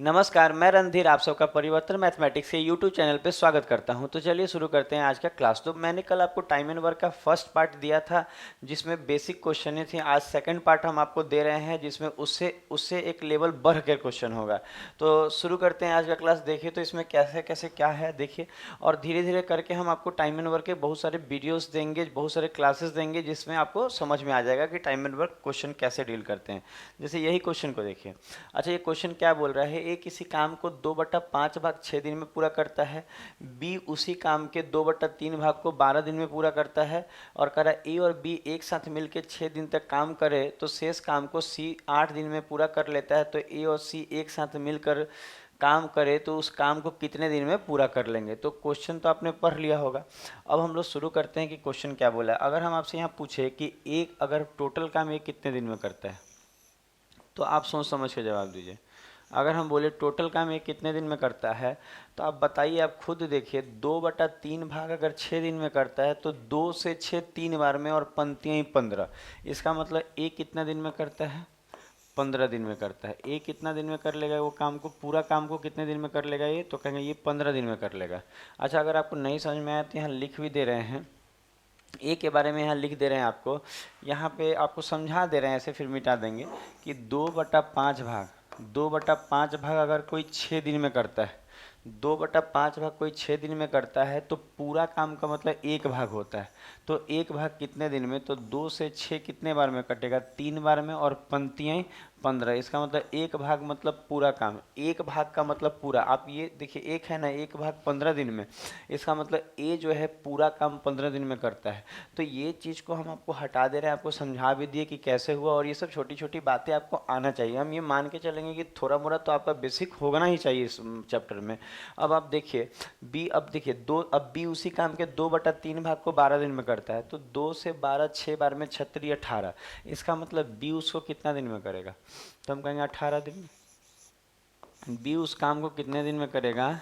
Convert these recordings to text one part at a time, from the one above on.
नमस्कार, मैं रणधीर आप सबका परिवर्तन मैथमेटिक्स के यूट्यूब चैनल पे स्वागत करता हूं। तो चलिए शुरू करते हैं आज का क्लास। तो मैंने कल आपको टाइम एंड वर्क का फर्स्ट पार्ट दिया था जिसमें बेसिक क्वेश्चन थी। आज सेकंड पार्ट हम आपको दे रहे हैं जिसमें उससे उससे एक लेवल बढ़ कर क्वेश्चन होगा। तो शुरू करते हैं आज का क्लास। देखिए तो इसमें कैसे कैसे क्या है देखिए, और धीरे धीरे करके हम आपको टाइम एंड वर्क के बहुत सारे वीडियोज़ देंगे, बहुत सारे क्लासेस देंगे जिसमें आपको समझ में आ जाएगा कि टाइम एंड वर्क क्वेश्चन कैसे डील करते हैं। जैसे यही क्वेश्चन को देखिए। अच्छा, ये क्वेश्चन क्या बोल रहा है, ए किसी काम को 2/5 भाग 6 दिन में पूरा करता है, बी उसी काम के 2/3 भाग को 12 दिन में पूरा करता है, और कह रहा है ए और बी एक साथ मिलकर 6 दिन तक काम करे तो शेष काम को सी 8 दिन में पूरा कर लेता है। तो ए और सी एक साथ मिलकर काम करे तो उस काम को कितने दिन में पूरा कर लेंगे। तो क्वेश्चन तो आपने पढ़ लिया होगा। अब हम लोग शुरू करते हैं कि क्वेश्चन क्या बोला है। अगर हम आपसे यहाँ पूछे कि एक अगर टोटल काम एक कितने दिन में करता है, तो आप सोच समझ के जवाब दीजिए। अगर हम बोले टोटल काम ये कितने दिन में करता है, तो आप बताइए, आप खुद देखिए। 2/3 भाग अगर 6 दिन में करता है तो 2 से 6 3 बार में, और पंक्तियाँ ही 15। इसका मतलब एक कितना दिन में करता है, 15 दिन में करता है। एक कितना दिन में कर लेगा वो काम को, पूरा काम को कितने दिन में कर लेगा ये, तो कहेंगे ये 15 दिन में कर लेगा। अच्छा, अगर आपको नहीं समझ में आया तो यहाँ लिख भी दे रहे हैं, ए के बारे में यहाँ लिख दे रहे हैं आपको, यहाँ पे आपको समझा दे रहे हैं, ऐसे फिर मिटा देंगे कि 2/5 भाग अगर कोई 6 दिन में करता है, 2/5 भाग कोई 6 दिन में करता है तो पूरा काम का मतलब एक भाग होता है। तो एक भाग कितने दिन में, तो 2 से 6 कितने बार में कटेगा, 3 बार में, और पंक्तियाँ 15। इसका मतलब एक भाग मतलब पूरा काम, एक भाग का मतलब पूरा। आप ये देखिए, एक है ना, एक भाग 15 दिन में, इसका मतलब ए जो है पूरा काम 15 दिन में करता है। तो ये चीज़ को हम आपको हटा दे रहे हैं, आपको समझा भी दिए कि कैसे हुआ, और ये सब छोटी छोटी बातें आपको आना चाहिए। हम ये मान के चलेंगे कि थोड़ा मोड़ा तो आपका बेसिक होना ही चाहिए इस चैप्टर में। अब आप देखिए बी, अब देखिए दो, अब बी उसी काम के 2/3 भाग को 12 दिन में करता है। तो 2 से 12 6 बार में 36 18। इसका मतलब बी उसको कितना दिन में करेगा, तो हम कहेंगे 18 दिन में। बी उस काम को कितने दिन में करेगा,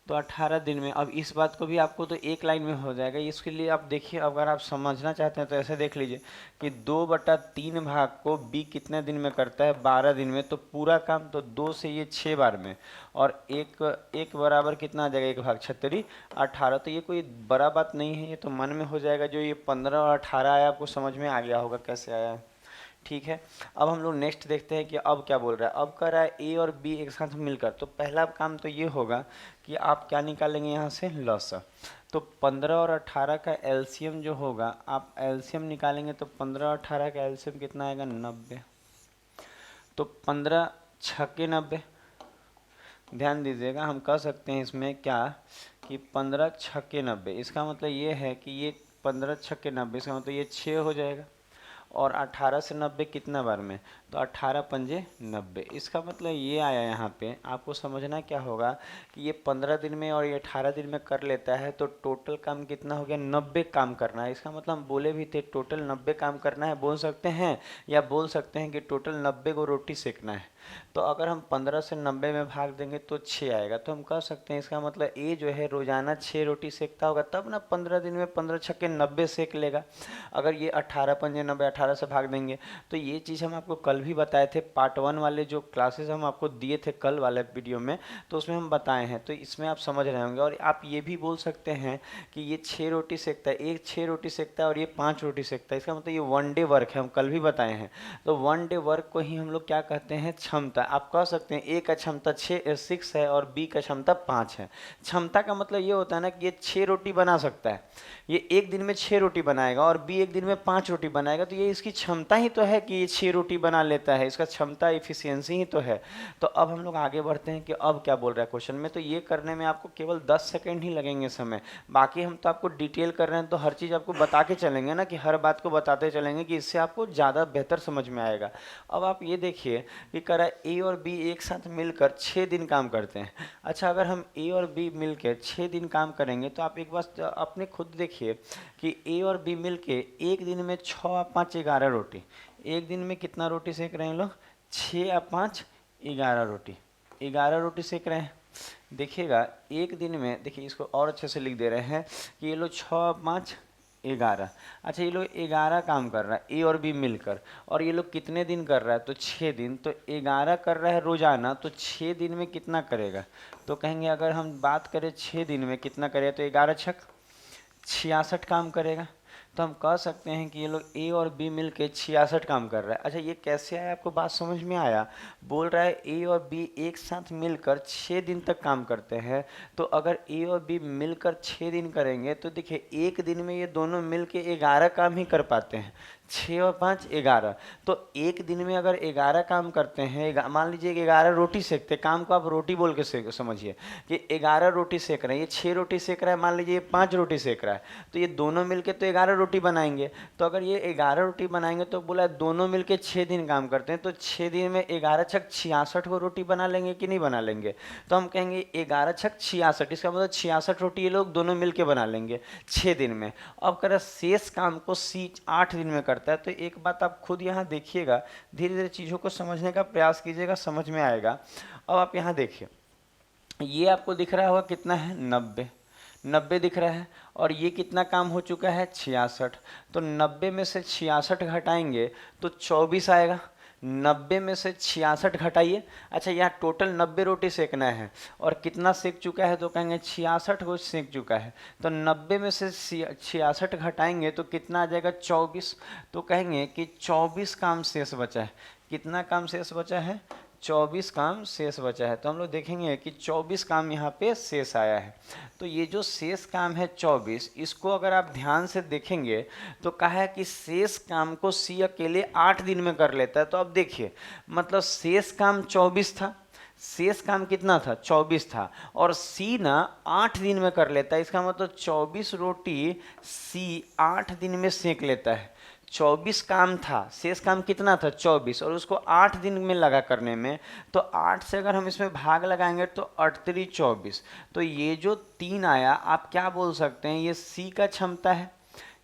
तो 18 दिन में। अब इस बात को भी आपको तो एक लाइन में हो जाएगा। इसके लिए आप देखिए, अगर आप समझना चाहते हैं तो ऐसे देख लीजिए कि 2/3 भाग को बी कितने दिन में करता है, 12 दिन में। तो पूरा काम तो 2 से ये 6 बार में, और एक एक बराबर कितना आ जाएगा, एक भाग 36 18। तो ये कोई बड़ा बात नहीं है, ये तो मन में हो जाएगा। जो ये 15 और 18 आया आपको समझ में आ गया होगा कैसे आया है। ठीक है, अब हम लोग नेक्स्ट देखते हैं कि अब क्या बोल रहा है। अब कह रहा है ए और बी एक साथ मिलकर, तो पहला काम तो ये होगा कि आप क्या निकालेंगे यहाँ से, लसा। तो 15 और 18 का एलसीएम जो होगा, आप एलसीएम निकालेंगे तो 15 और 18 का एलसीएम कितना आएगा, 90। तो 15 छक्के 90। ध्यान दीजिएगा, हम कह सकते हैं इसमें क्या कि 15 छक्के 90। इसका मतलब ये है कि ये 15 छक्के 90, इसका मतलब ये 6 हो जाएगा। और 18 से 90 कितना बार में, तो 18 पंजे 90। इसका मतलब ये आया, यहाँ पे आपको समझना क्या होगा कि ये 15 दिन में और ये 18 दिन में कर लेता है, तो टोटल काम कितना हो गया, 90 काम करना है। इसका मतलब हम बोले भी थे टोटल 90 काम करना है, बोल सकते हैं, या बोल सकते हैं कि टोटल 90 को रोटी सेकना है। तो अगर हम 15 से 90 में भाग देंगे तो 6 आएगा। तो हम कह सकते हैं इसका मतलब ए जो है रोजाना 6 रोटी सेकता होगा, तब ना 15 दिन में 15 छक्के 90 सेक लेगा। अगर ये 18 पंजे 90, 18 से भाग देंगे। तो ये चीज़ हम आपको कल भी बताए थे, पार्ट 1 वाले जो क्लासेस हम आपको दिए थे कल वाले वीडियो में, तो उसमें हम बताए हैं। तो इसमें आप समझ रहे होंगे। और आप ये भी बोल सकते हैं कि ये 6 रोटी सेकता है, एक 6 रोटी सेकता है और ये 5 रोटी सेकता है। इसका मतलब ये 1 डे वर्क है, हम कल भी बताए हैं। तो 1 डे वर्क को ही हम लोग क्या कहते हैं, क्षमता। आप कह सकते हैं ए का क्षमता 6 है और बी का क्षमता 5 है। क्षमता का मतलब ये होता है ना कि ये 6 रोटी बना सकता है, ये एक दिन में 6 रोटी बनाएगा, और बी एक दिन में 5 रोटी बनाएगा। तो ये इसकी क्षमता ही तो है कि ये 6 रोटी बना लेता है, इसका क्षमता एफिशिएंसी ही तो है। तो अब हम लोग आगे बढ़ते हैं कि अब क्या बोल रहा है क्वेश्चन में। तो ये करने में आपको केवल 10 सेकेंड ही लगेंगे समय। बाकी हम तो आपको डिटेल कर रहे हैं, तो हर चीज़ आपको बता के चलेंगे ना, कि हर बात को बताते चलेंगे, कि इससे आपको ज़्यादा बेहतर समझ में आएगा। अब आप ये देखिए कि कह रहा है ए और बी एक साथ मिलकर 6 दिन काम करते हैं। अच्छा, अगर हम ए और बी मिलकर 6 दिन काम करेंगे, तो आप एक बार अपने खुद देखिए कि ए और बी मिलके एक दिन में 6 और 5 11 रोटी, एक दिन में कितना रोटी सेक रहे हैं लोग, 6 या 5 11 रोटी, 11 रोटी सेक रहे हैं। देखिएगा एक दिन में, देखिए इसको और अच्छे से लिख दे रहे हैं कि ये लोग 6 और 5 11। अच्छा ये लोग 11 काम कर रहा है ए और बी मिलकर, और ये लोग कितने दिन कर रहा है, तो 6 दिन। तो 11 कर रहा है रोजाना, तो 6 दिन में कितना करेगा, तो कहेंगे अगर हम बात करें 6 दिन में कितना करेगा, तो 11 छक 66 काम करेगा। तो हम कह सकते हैं कि ये लोग ए और बी मिल के 66 काम कर रहा है। अच्छा ये कैसे आया, आपको बात समझ में आया? बोल रहा है ए और बी एक साथ मिलकर 6 दिन तक काम करते हैं। तो अगर ए और बी मिलकर 6 दिन करेंगे तो देखिए एक दिन में ये दोनों मिल के 11 काम ही कर पाते हैं। 6 और 5 11। तो एक दिन में अगर 11 काम करते हैं, मान लीजिए 11 रोटी सेकते, काम को आप रोटी बोल के समझिए कि 11 रोटी सेक रहे हैं, ये 6 रोटी सेक रहा है, मान लीजिए 5 रोटी सेक रहा है, तो ये दोनों मिलके तो 11 रोटी बनाएंगे। तो अगर ये 11 रोटी बनाएंगे तो बोला दोनों मिलके 6 दिन काम करते हैं, तो 6 दिन में 11 छक 66 को रोटी बना लेंगे कि नहीं बना लेंगे? तो हम कहेंगे 11 छक 66, इसका मतलब 66 रोटी ये लोग दोनों मिलके बना लेंगे 6 दिन में। अब करें शेष काम को सी 8 दिन में करता है। तो एक बात आप खुद यहाँ देखिएगा, धीरे धीरे चीज़ों को समझने का प्रयास कीजिएगा, समझ में आएगा। अब आप यहाँ देखिए, ये आपको दिख रहा होगा कितना है, 90 दिख रहा है, और ये कितना काम हो चुका है, 66। तो 90 में से 66 घटाएंगे तो 24 आएगा। 90 में से 66 घटाइए। अच्छा यहाँ टोटल 90 रोटी सेकना है, और कितना सेक चुका है, तो कहेंगे 66 को सेक चुका है। तो 90 में से 66 घटाएंगे तो कितना आ जाएगा, 24। तो कहेंगे कि 24 काम शेष बचा है। कितना काम शेष बचा है, 24 काम शेष बचा है। तो हम लोग देखेंगे कि 24 काम यहाँ पे शेष आया है। तो ये जो शेष काम है 24, इसको अगर आप ध्यान से देखेंगे तो कहा है कि शेष काम को सी अकेले 8 दिन में कर लेता है। तो अब देखिए, मतलब शेष काम 24 था, शेष काम कितना था, 24 था, और सी ना 8 दिन में कर लेता है। इसका मतलब 24 रोटी सी 8 दिन में सेक लेता है। 24 काम था, शेष काम कितना था, 24, और उसको 8 दिन में लगा करने में। तो 8 से अगर हम इसमें भाग लगाएंगे तो 8 3 24। तो ये जो 3 आया, आप क्या बोल सकते हैं, ये सी का क्षमता है।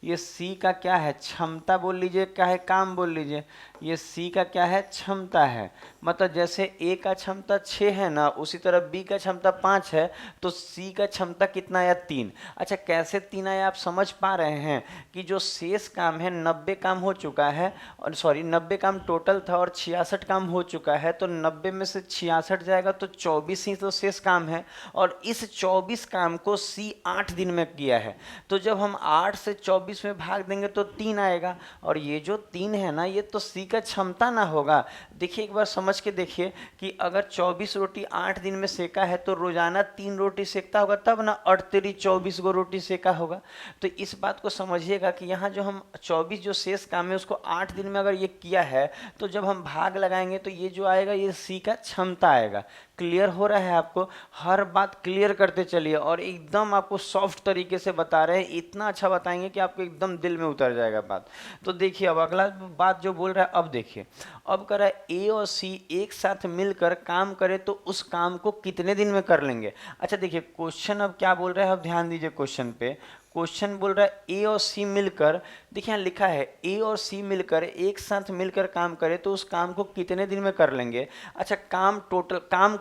ये सी का क्या है, क्षमता बोल लीजिए, क्या है, काम बोल लीजिए। ये सी का क्या है, क्षमता है। मतलब जैसे ए का क्षमता 6 है ना, उसी तरह बी का क्षमता 5 है, तो सी का क्षमता कितना आया, 3। अच्छा कैसे 3 आया, आप समझ पा रहे हैं कि जो शेष काम है 90 काम हो चुका है, और सॉरी 90 काम टोटल था और 66 काम हो चुका है। तो 90 में से 66 जाएगा तो 24 ही तो शेष काम है, और इस 24 काम को सी 8 दिन में किया है। तो जब हम 8 से 24 में भाग देंगे तो 3 आएगा, और ये जो 3 है ना, ये तो सी का क्षमता ना होगा। देखिए एक बार समझ के देखिए कि अगर 24 रोटी 8 दिन में सेका है तो रोजाना 3 रोटी सेकता होगा, तब ना 8 तेरी 24 गो रोटी सेका होगा। तो इस बात को समझिएगा कि यहाँ जो हम 24 जो शेष काम है उसको 8 दिन में अगर ये किया है, तो जब हम भाग लगाएंगे तो ये जो आएगा ये सी का क्षमता आएगा। क्लियर हो रहा है आपको? हर बात क्लियर करते चलिए, और एकदम आपको सॉफ्ट तरीके से बता रहे हैं, इतना अच्छा बताएंगे कि आपको एकदम दिल में उतर जाएगा बात। तो देखिए अब अगला बात जो बोल रहा है, अब देखिए, अब कह रहा है ए और सी एक साथ मिलकर काम करे तो उस काम को कितने दिन में कर लेंगे। अच्छा देखिए क्वेश्चन अब क्या बोल रहा है, अब ध्यान दीजिए क्वेश्चन पे। क्वेश्चन बोल रहा है ए और सी मिलकर, देखिए यहाँ लिखा है ए और सी मिलकर एक साथ मिलकर काम करे तो उस काम को कितने दिन में कर लेंगे। अच्छा काम टोटल, काम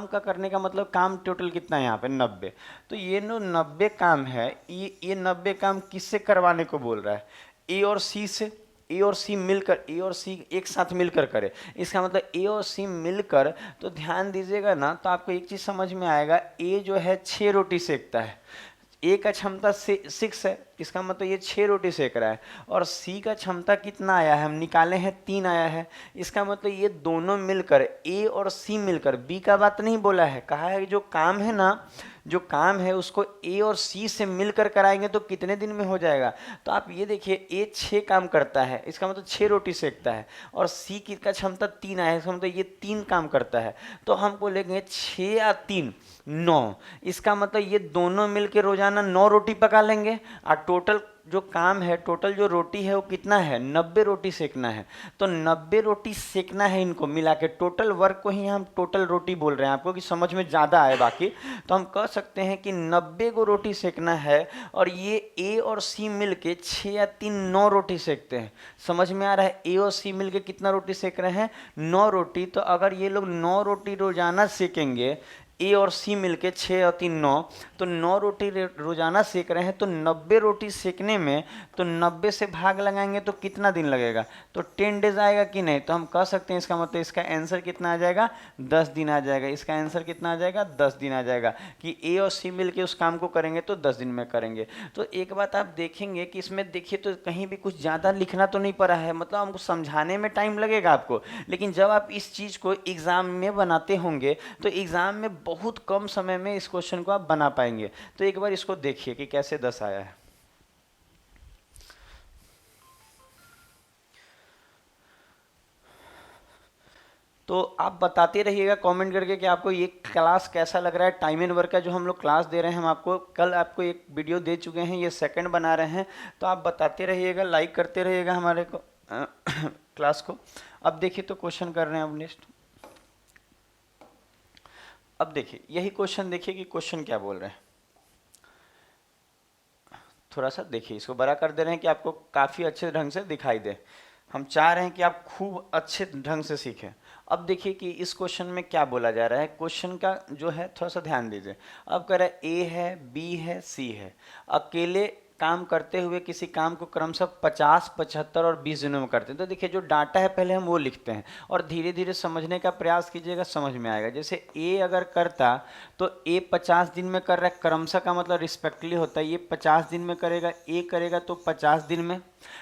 का करने का मतलब काम टोटल कितना है यहाँ पे, 90। तो ये नो 90 काम है, ये 90 काम किससे करवाने को बोल रहा है, ए और सी से। ए और सी मिलकर, ए और सी एक साथ मिलकर करे, इसका मतलब ए और सी मिलकर। तो ध्यान दीजिएगा ना, तो आपको एक चीज़ समझ में आएगा, ए जो है 6 रोटी सेकता है, ए का क्षमता 6 है, इसका मतलब ये 6 रोटी सेक रहा है, और सी का क्षमता कितना आया है, हम निकाले हैं 3 आया है। इसका मतलब ये दोनों मिलकर, ए और सी मिलकर, बी का बात नहीं बोला है, कहा है कि जो काम है ना, जो काम है उसको ए और सी से मिलकर कराएंगे तो कितने दिन में हो जाएगा। तो आप ये देखिए ए 6 काम करता है, इसका मतलब 6 रोटी सेकता है, और सी की का क्षमता 3 आया है, इसका मतलब ये 3 काम करता है। तो हम बोलेंगे 6 या 3 9, इसका मतलब ये दोनों मिलकर रोजाना 9 रोटी पका लेंगे, और टोटल जो काम है, टोटल जो रोटी है वो कितना है, 90 रोटी सेकना है। तो 90 रोटी सेकना है इनको मिला के, टोटल वर्क को ही हम टोटल रोटी बोल रहे हैं आपको कि समझ में ज़्यादा आए बाकी। तो हम कह सकते हैं कि 90 को रोटी सेकना है, और ये ए और सी मिल के 6 या 3 9 रोटी सेकते हैं। समझ में आ रहा है, ए और सी मिल के कितना रोटी सेक रहे हैं, 9 रोटी। तो अगर ये लोग 9 रोटी रोजाना सेकेंगे, ए और सी मिलके 6 और 3 9, तो 9 रोटी रोजाना सेक रहे हैं, तो 90 रोटी सेकने में तो 90 से भाग लगाएंगे तो कितना दिन लगेगा, तो 10 डेज आएगा कि नहीं। तो हम कह सकते हैं इसका मतलब इसका आंसर कितना आ जाएगा, 10 दिन आ जाएगा। इसका आंसर कितना आ जाएगा, 10 दिन आ जाएगा कि ए और सी मिलके उस काम को करेंगे तो 10 दिन में करेंगे। तो एक बात आप देखेंगे कि इसमें देखिए तो कहीं भी कुछ ज़्यादा लिखना तो नहीं पड़ा है, मतलब हमको समझाने में टाइम लगेगा आपको, लेकिन जब आप इस चीज़ को एग्ज़ाम में बनाते होंगे तो एग्ज़ाम में बहुत कम समय में इस क्वेश्चन को आप बना पाएंगे। तो एक बार इसको देखिए कि कैसे 10 आया है। तो आप बताते रहिएगा कमेंट करके कि आपको ये क्लास कैसा लग रहा है। टाइम एंड वर्क का जो हम लोग क्लास दे रहे हैं, हम आपको कल आपको एक वीडियो दे चुके हैं, ये सेकंड बना रहे हैं। तो आप बताते रहिएगा, लाइक करते रहिएगा हमारे को क्लास को। अब देखिए तो क्वेश्चन कर रहे हैं अब नेक्स्ट। अब देखिए यही क्वेश्चन, देखिए कि क्वेश्चन क्या बोल रहे हैं। थोड़ा सा देखिए, इसको बड़ा कर दे रहे हैं कि आपको काफ़ी अच्छे ढंग से दिखाई दे। हम चाह रहे हैं कि आप खूब अच्छे ढंग से सीखें। अब देखिए कि इस क्वेश्चन में क्या बोला जा रहा है। क्वेश्चन का जो है थोड़ा सा ध्यान दीजिए। अब कह रहा है ए है, बी है, सी है, अकेले काम करते हुए किसी काम को क्रमशः 50, 75 और 20 दिनों में करते हैं। तो देखिए जो डाटा है पहले हम वो लिखते हैं और धीरे धीरे समझने का प्रयास कीजिएगा, समझ में आएगा। जैसे ए अगर करता तो ए 50 दिन में कर रहा है, क्रमशः का मतलब रिस्पेक्टली होता है, ये 50 दिन में करेगा, ए करेगा तो 50 दिन में।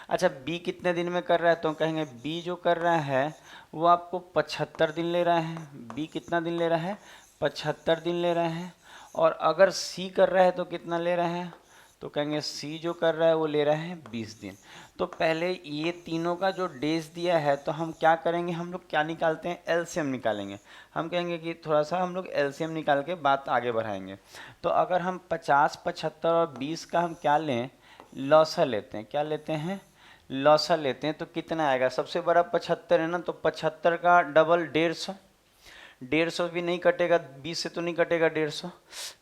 अच्छा बी कितने दिन में कर रहा है, तो कहेंगे बी जो कर रहा है वो आपको 75 दिन ले रहा है। बी कितना दिन ले रहा है, 75 दिन ले रहे हैं। और अगर सी कर रहा है तो कितना ले रहे हैं, तो कहेंगे सी जो कर रहा है वो ले रहा है 20 दिन। तो पहले ये तीनों का जो डेज दिया है तो हम क्या करेंगे, हम लोग क्या निकालते हैं, एलसीएम निकालेंगे। हम कहेंगे कि थोड़ा सा हम लोग एलसीएम निकाल के बात आगे बढ़ाएंगे। तो अगर हम 50, 75 और 20 का हम क्या लें, लॉसा लेते हैं। क्या लेते हैं, लॉसा लेते हैं। तो कितना आएगा, सबसे बड़ा 75 है ना, तो 75 का डबल 150, 150 भी नहीं कटेगा, 20 से तो नहीं कटेगा 150,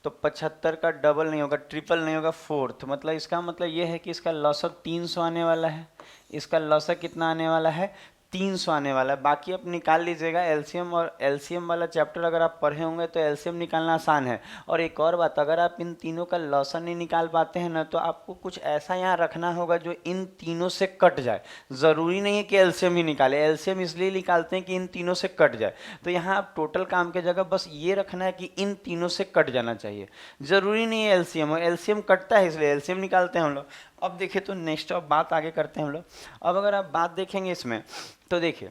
तो 75 का डबल नहीं होगा, ट्रिपल नहीं होगा, फोर्थ। मतलब इसका मतलब ये है कि इसका लॉसक 300 आने वाला है। इसका लॉसक कितना आने वाला है, 300 आने वाला है। बाकी आप निकाल लीजिएगा एलसीएम, और एलसीएम वाला चैप्टर अगर आप पढ़े होंगे तो एलसीएम निकालना आसान है। और एक और बात, अगर आप इन तीनों का लॉसन नहीं निकाल पाते हैं ना, तो आपको कुछ ऐसा यहाँ रखना होगा जो इन तीनों से कट जाए। ज़रूरी नहीं है कि एलसीएम ही निकाले, एलसीएम इसलिए निकालते हैं कि इन तीनों से कट जाए। तो यहाँ आप टोटल काम के जगह बस ये रखना है कि इन तीनों से कट जाना चाहिए, ज़रूरी नहीं है एलसीएम हो। एलसीएम कटता है इसलिए एलसीएम निकालते हैं हम लोग। अब देखिए तो नेक्स्ट अब बात आगे करते हैं हम लोग। अब अगर आप बात देखेंगे इसमें तो देखिए,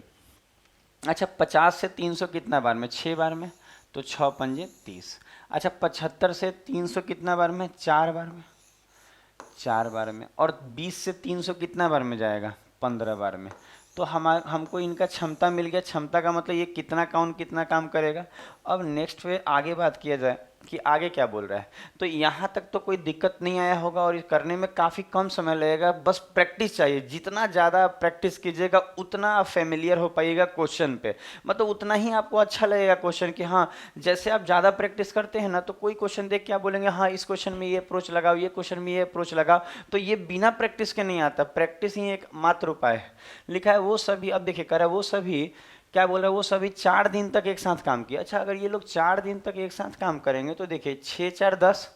अच्छा 50 से 300 कितना बार में, 6 बार में, तो 6 पंजे 30। अच्छा 75 से 300 कितना बार में, 4 बार में, 4 बार में। और 20 से 300 कितना बार में जाएगा, 15 बार में। तो हमको इनका क्षमता मिल गया। क्षमता का मतलब ये कितना काम करेगा। अब नेक्स्ट पे आगे बात किया जाए कि आगे क्या बोल रहा है। तो यहाँ तक तो कोई दिक्कत नहीं आया होगा और करने में काफ़ी कम समय लगेगा, बस प्रैक्टिस चाहिए। जितना ज़्यादा प्रैक्टिस कीजिएगा उतना आप फेमिलियर हो पाइएगा क्वेश्चन पे, मतलब उतना ही आपको अच्छा लगेगा क्वेश्चन। कि हाँ, जैसे आप ज़्यादा प्रैक्टिस करते हैं ना, तो कोई क्वेश्चन देख के आप बोलेंगे हाँ इस क्वेश्चन में ये अप्रोच लगाओ, ये क्वेश्चन में ये अप्रोच लगाओ। तो ये बिना प्रैक्टिस के नहीं आता, प्रैक्टिस ही एक मात्र उपाय है। लिखा है वो सभी, अब देखिए कह रहा है वो सभी क्या बोल रहा है, वो सभी 4 दिन तक एक साथ काम किया। अच्छा अगर ये लोग 4 दिन तक एक साथ काम करेंगे तो देखिए 6 4 10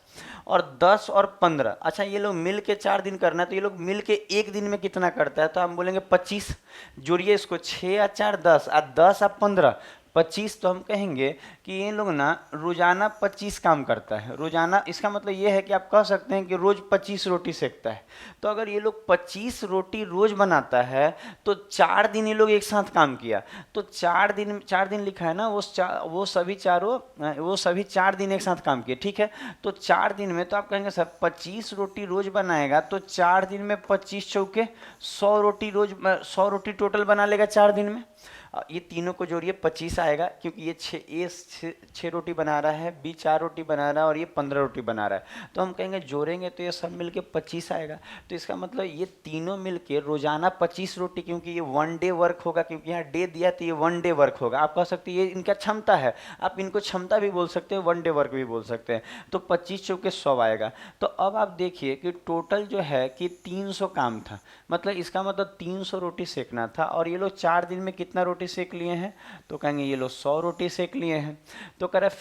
और 10 और 15। अच्छा ये लोग मिल के 4 दिन करना है, तो ये लोग मिल के एक दिन में कितना करता है, तो हम बोलेंगे 25। जोड़िए इसको, 6 या 4 10 और 10 और 15 25। तो हम कहेंगे कि ये लोग ना रोजाना 25 काम करता है रोजाना। इसका मतलब ये है कि आप कह सकते हैं कि रोज 25 रोटी सेकता है। तो अगर ये लोग 25 रोटी रोज बनाता है तो 4 दिन ये लोग एक साथ काम किया, तो 4 दिन लिखा है ना, वो सभी 4 दिन एक साथ काम किए। ठीक है, तो 4 दिन में तो आप कहेंगे सर 25 रोटी रोज बनाएगा तो 4 दिन में 25 चौके 100 रोटी रोज, 100 रोटी टोटल बना लेगा 4 दिन में। ये तीनों को जोड़िए 25 आएगा, क्योंकि ये 6 रोटी बना रहा है, बी 4 रोटी बना रहा है और ये 15 रोटी बना रहा है। तो हम कहेंगे जोड़ेंगे तो ये सब मिलके 25 आएगा। तो इसका मतलब ये तीनों मिलके रोजाना 25 रोटी, क्योंकि ये 1 डे वर्क होगा, क्योंकि यहाँ डे दिया तो ये 1 डे वर्क होगा। आप कह सकते हैं ये इनका क्षमता है, आप इनको क्षमता भी बोल सकते हैं, 1 डे वर्क भी बोल सकते हैं। तो 25 चौके 100 आएगा। तो अब आप देखिए कि टोटल जो है कि 300 काम था, मतलब इसका मतलब 300 रोटी सेकना था। और ये लोग 4 दिन में कितना रोटी रोटी सेक लिए हैं, तो कहेंगे ये लो 100 रोटी सेक लिए हैं। तो कह रहा है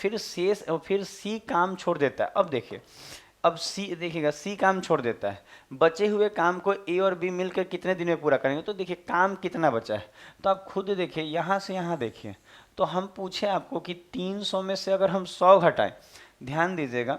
फिर सी काम छोड़ देता है। अब देखिए, अब सी देखिएगा, सी काम छोड़ देता है, बचे हुए काम को ए और बी मिलकर कितने दिन में पूरा करेंगे। तो देखिए काम कितना बचा है, तो आप खुद देखिए, यहाँ से यहाँ देखिए, तो हम पूछे आपको कि 300 में से अगर हम 100 घटाएं, ध्यान दीजिएगा,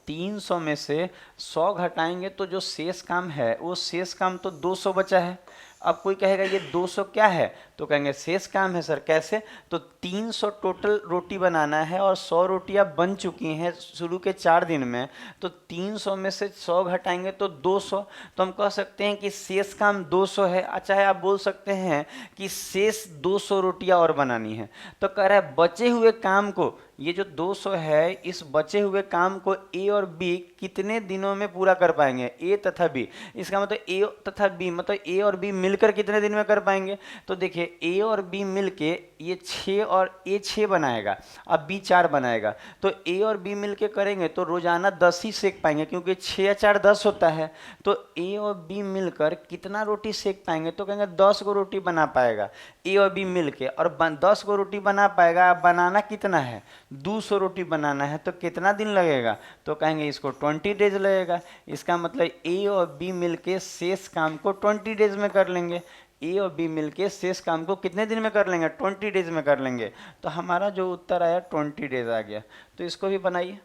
300 में से 100 घटाएंगे तो जो शेष काम है वो शेष काम तो 200 बचा है। अब कोई कहेगा ये 200 क्या है, तो कहेंगे शेष काम है सर। कैसे, तो 300 टोटल रोटी बनाना है और 100 रोटियां बन चुकी हैं शुरू के 4 दिन में, तो 300 में से 100 घटाएंगे तो 200, तो हम कह सकते हैं कि शेष काम 200 है। अच्छा है, आप बोल सकते हैं कि शेष 200 रोटियां और बनानी है। तो कह रहा है बचे हुए काम को, ये जो 200 है, इस बचे हुए काम को ए और बी कितने दिनों में पूरा कर पाएंगे, ए तथा बी। इसका मतलब ए तथा बी, मतलब ए और बी मिलकर कितने दिन में कर पाएंगे। तो देखिए ए और बी मिलके ये 6 और ए 6 बनाएगा, अब बी 4 बनाएगा, तो ए और बी मिलके करेंगे तो रोजाना 10 ही सेक पाएंगे, क्योंकि 6 या 4 10 होता है। तो ए और बी मिलकर कितना रोटी सेक पाएंगे, तो कहेंगे 10 को रोटी बना पाएगा ए और बी मिलके, और 10 को रोटी बना पाएगा। बनाना कितना है, 200 रोटी बनाना है, तो कितना दिन लगेगा, तो कहेंगे इसको 20 डेज लगेगा। इसका मतलब ए और बी मिलके शेष काम को 20 डेज में कर लेंगे। ए और बी मिलके शेष काम को कितने दिन में कर लेंगे, 20 डेज में कर लेंगे। तो हमारा जो उत्तर आया 20 डेज आ गया। तो इसको भी बनाइए।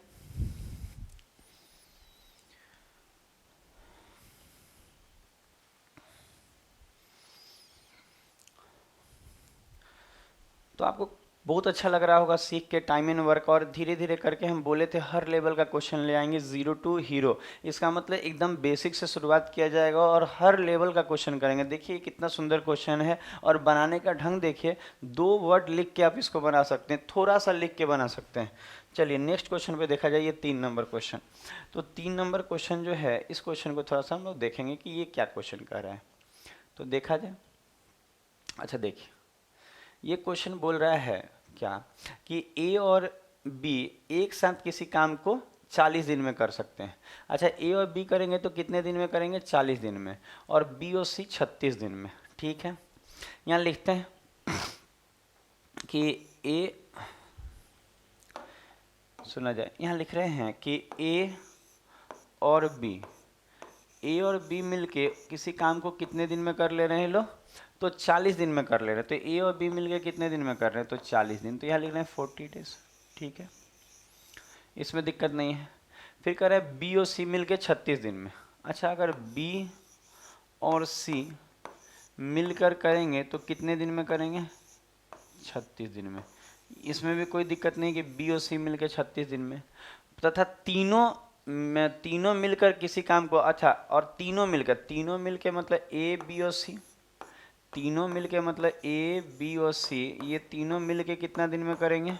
तो आपको बहुत अच्छा लग रहा होगा सीख के टाइम एंड वर्क, और धीरे धीरे करके हम बोले थे हर लेवल का क्वेश्चन ले आएंगे, 0 टू हीरो। इसका मतलब एकदम बेसिक से शुरुआत किया जाएगा और हर लेवल का क्वेश्चन करेंगे। देखिए कितना सुंदर क्वेश्चन है, और बनाने का ढंग देखिए, 2 वर्ड लिख के आप इसको बना सकते हैं, थोड़ा सा लिख के बना सकते हैं। चलिए नेक्स्ट क्वेश्चन पे देखा जाए, ये 3 नंबर क्वेश्चन। तो 3 नंबर क्वेश्चन जो है, इस क्वेश्चन को थोड़ा सा हम लोग देखेंगे कि ये क्या क्वेश्चन कर रहा है, तो देखा जाए। अच्छा देखिए, ये क्वेश्चन बोल रहा है क्या कि ए और बी एक साथ किसी काम को 40 दिन में कर सकते हैं। अच्छा, ए और बी करेंगे तो कितने दिन में करेंगे, 40 दिन में, और बी और सी 36 दिन में। ठीक है, यहाँ लिखते हैं कि ए, सुना जाए, यहाँ लिख रहे हैं कि ए और बी मिलके किसी काम को कितने दिन में कर ले रहे हैं लोग, तो 40 दिन में कर ले रहे हैं। तो ए और बी मिलके कितने दिन में कर रहे हैं, तो 40 दिन। तो यहाँ लिख रहे हैं 40 डेज। ठीक है, इसमें दिक्कत नहीं है। फिर कह रहे हैं बी और सी मिलके 36 दिन में। अच्छा, अगर बी और सी मिलकर करेंगे तो कितने दिन में करेंगे, 36 दिन में। इसमें भी कोई दिक्कत नहीं कि बी और सी मिलकर 36 दिन में, तथा तीनों मिलकर किसी काम को, अच्छा, और तीनों मिलकर मतलब ए बी और सी, तीनों मिलके मतलब ए बी और सी, ये तीनों मिलके कितना दिन में करेंगे,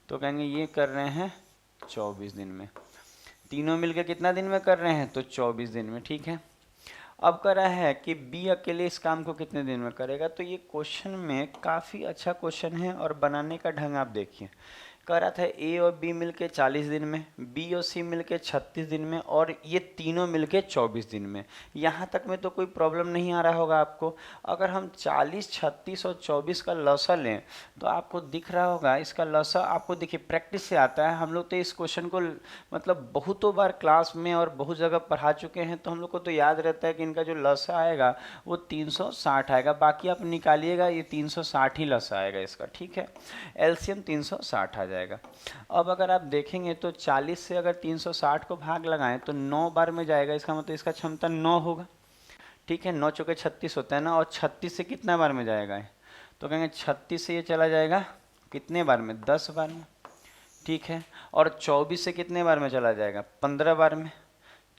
तो कहेंगे ये कर रहे हैं 24 दिन में। तीनों मिलके कितना दिन में कर रहे हैं, तो 24 दिन में। ठीक है, अब कह रहा है कि बी अकेले इस काम को कितने दिन में करेगा। तो ये क्वेश्चन में काफ़ी अच्छा क्वेश्चन है, और बनाने का ढंग आप देखिए। कह रहा था ए और बी मिलके 40 दिन में, बी और सी मिलके 36 दिन में, और ये तीनों मिलके 24 दिन में। यहाँ तक में तो कोई प्रॉब्लम नहीं आ रहा होगा आपको। अगर हम 40, 36 और 24 का लसा लें तो आपको दिख रहा होगा, इसका लसा आपको देखिए प्रैक्टिस से आता है। हम लोग तो इस क्वेश्चन को मतलब बहुतों बार क्लास में और बहुत जगह पढ़ा चुके हैं, तो हम लोग को तो याद रहता है कि इनका जो लसा आएगा वो 360 आएगा। बाकी आप निकालिएगा, ये 360 ही लसा आएगा इसका। ठीक है, एलसीएम 360 आ जाएगा। अब अगर आप देखेंगे तो 40 से अगर 360 को भाग लगाएं तो 9 बार में जाएगा। इसका मतलब इसका क्षमता 9 होगा। ठीक है, 9 चौके 36 होता है ना, और 36 से कितना बार में जाएगा, तो कहेंगे 36 से ये चला जाएगा कितने बार में, 10 बार में। ठीक है, और 24 से कितने बार में चला जाएगा, 15 बार में।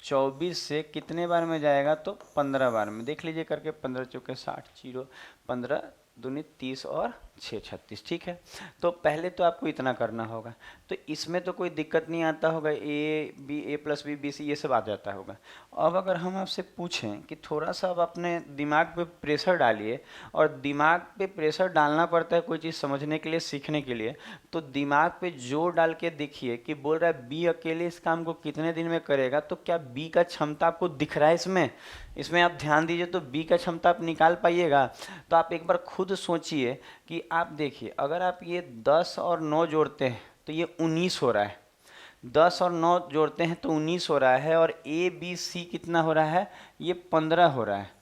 24 से कितने बार में जाएगा, तो 15 बार में। देख लीजिए करके, 15 चौके 60, 0, 15 दूनी 30 और 6 36, ठीक है। तो पहले तो आपको इतना करना होगा, तो इसमें तो कोई दिक्कत नहीं आता होगा, ए प्लस बी बी सी ये सब आ जाता होगा। अब अगर हम आपसे पूछें कि थोड़ा सा अब अपने दिमाग पे प्रेशर डालिए, और दिमाग पे प्रेशर डालना पड़ता है कोई चीज़ समझने के लिए, सीखने के लिए, तो दिमाग पे जोर डाल के देखिए कि बोल रहा है बी अकेले इस काम को कितने दिन में करेगा, तो क्या बी का क्षमता आपको दिख रहा है इसमें? इसमें आप ध्यान दीजिए, तो बी का क्षमता आप निकाल पाइएगा? तो आप एक बार खुद सोचिए कि आप देखिए, अगर आप ये 10 और 9 जोड़ते हैं तो ये 19 हो रहा है, 10 और 9 जोड़ते हैं तो 19 हो रहा है, और ए बी सी कितना हो रहा है, ये 15 हो रहा है,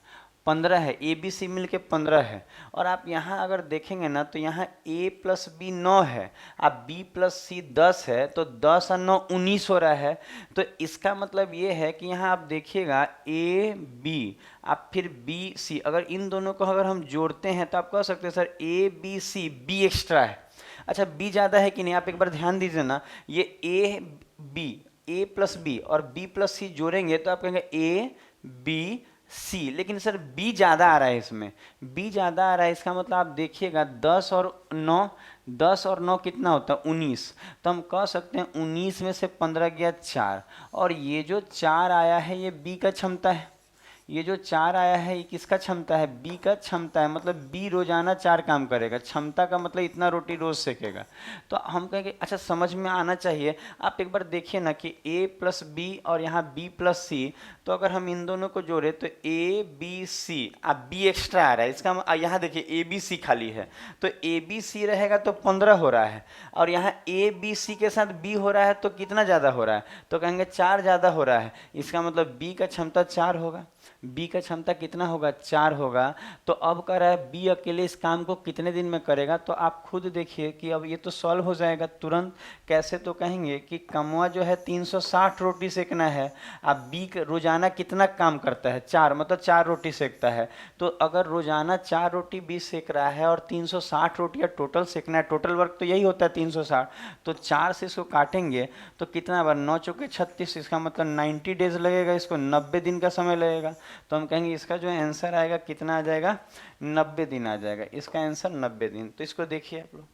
15 है, ए बी सी मिल के 15 है। और आप यहाँ अगर देखेंगे ना, तो यहाँ ए प्लस बी 9 है, आप बी प्लस सी 10 है, तो 10 और 9 19 हो रहा है। तो इसका मतलब ये है कि यहाँ आप देखिएगा ए बी, आप फिर बी सी, अगर इन दोनों को अगर हम जोड़ते हैं तो आप कह सकते हैं sir A B C, B extra है। अच्छा, बी ज़्यादा है कि नहीं, आप एक बार ध्यान दीजिए ना, ये A B, A plus B और बी प्लस सी जोड़ेंगे तो आप कहेंगे ए बी सी, लेकिन सर बी ज़्यादा आ रहा है इसमें, बी ज़्यादा आ रहा है, इसका मतलब आप देखिएगा 10 और 9, 10 और 9 कितना होता है 19, तो हम कह सकते हैं 19 में से 15 गया 4, और ये जो 4 आया है ये बी का क्षमता है, ये जो 4 आया है ये किसका क्षमता है, बी का क्षमता है, मतलब बी रोजाना 4 काम करेगा, क्षमता का मतलब इतना रोटी रोज सेकेगा। तो हम कहेंगे अच्छा समझ में आना चाहिए। आप एक बार देखिए ना कि a प्लस बी और यहाँ b प्लस सी, तो अगर हम इन दोनों को जोड़े तो a b c, अब b एक्स्ट्रा आ रहा है, इसका यहाँ देखिए a b c खाली है, तो a b c रहेगा तो 15 हो रहा है, और यहाँ a b c के साथ b हो रहा है तो कितना ज़्यादा हो रहा है, तो कहेंगे 4 ज़्यादा हो रहा है, इसका मतलब b का क्षमता 4 होगा, बी का क्षमता कितना होगा 4 होगा। तो अब कह रहा है बी अकेले इस काम को कितने दिन में करेगा, तो आप खुद देखिए कि अब ये तो सॉल्व हो जाएगा तुरंत। कैसे, तो कहेंगे कि कमवा जो है 360 रोटी सेकना है, अब बी रोजाना कितना काम करता है 4, मतलब 4 रोटी सेकता है, तो अगर रोजाना 4 रोटी बी सेक रहा है और 360 रोटियां टोटल सेकना है, टोटल वर्क तो यही होता है 360, तो 4 से इसको काटेंगे तो कितना बार 9 चौके 36, इसका मतलब 90 डेज लगेगा, इसको 90 दिन का समय लगेगा। तो हम कहेंगे इसका जो आंसर आएगा कितना आ जाएगा, 90 दिन आ जाएगा, इसका आंसर 90 दिन। तो इसको देखिए आप लोग,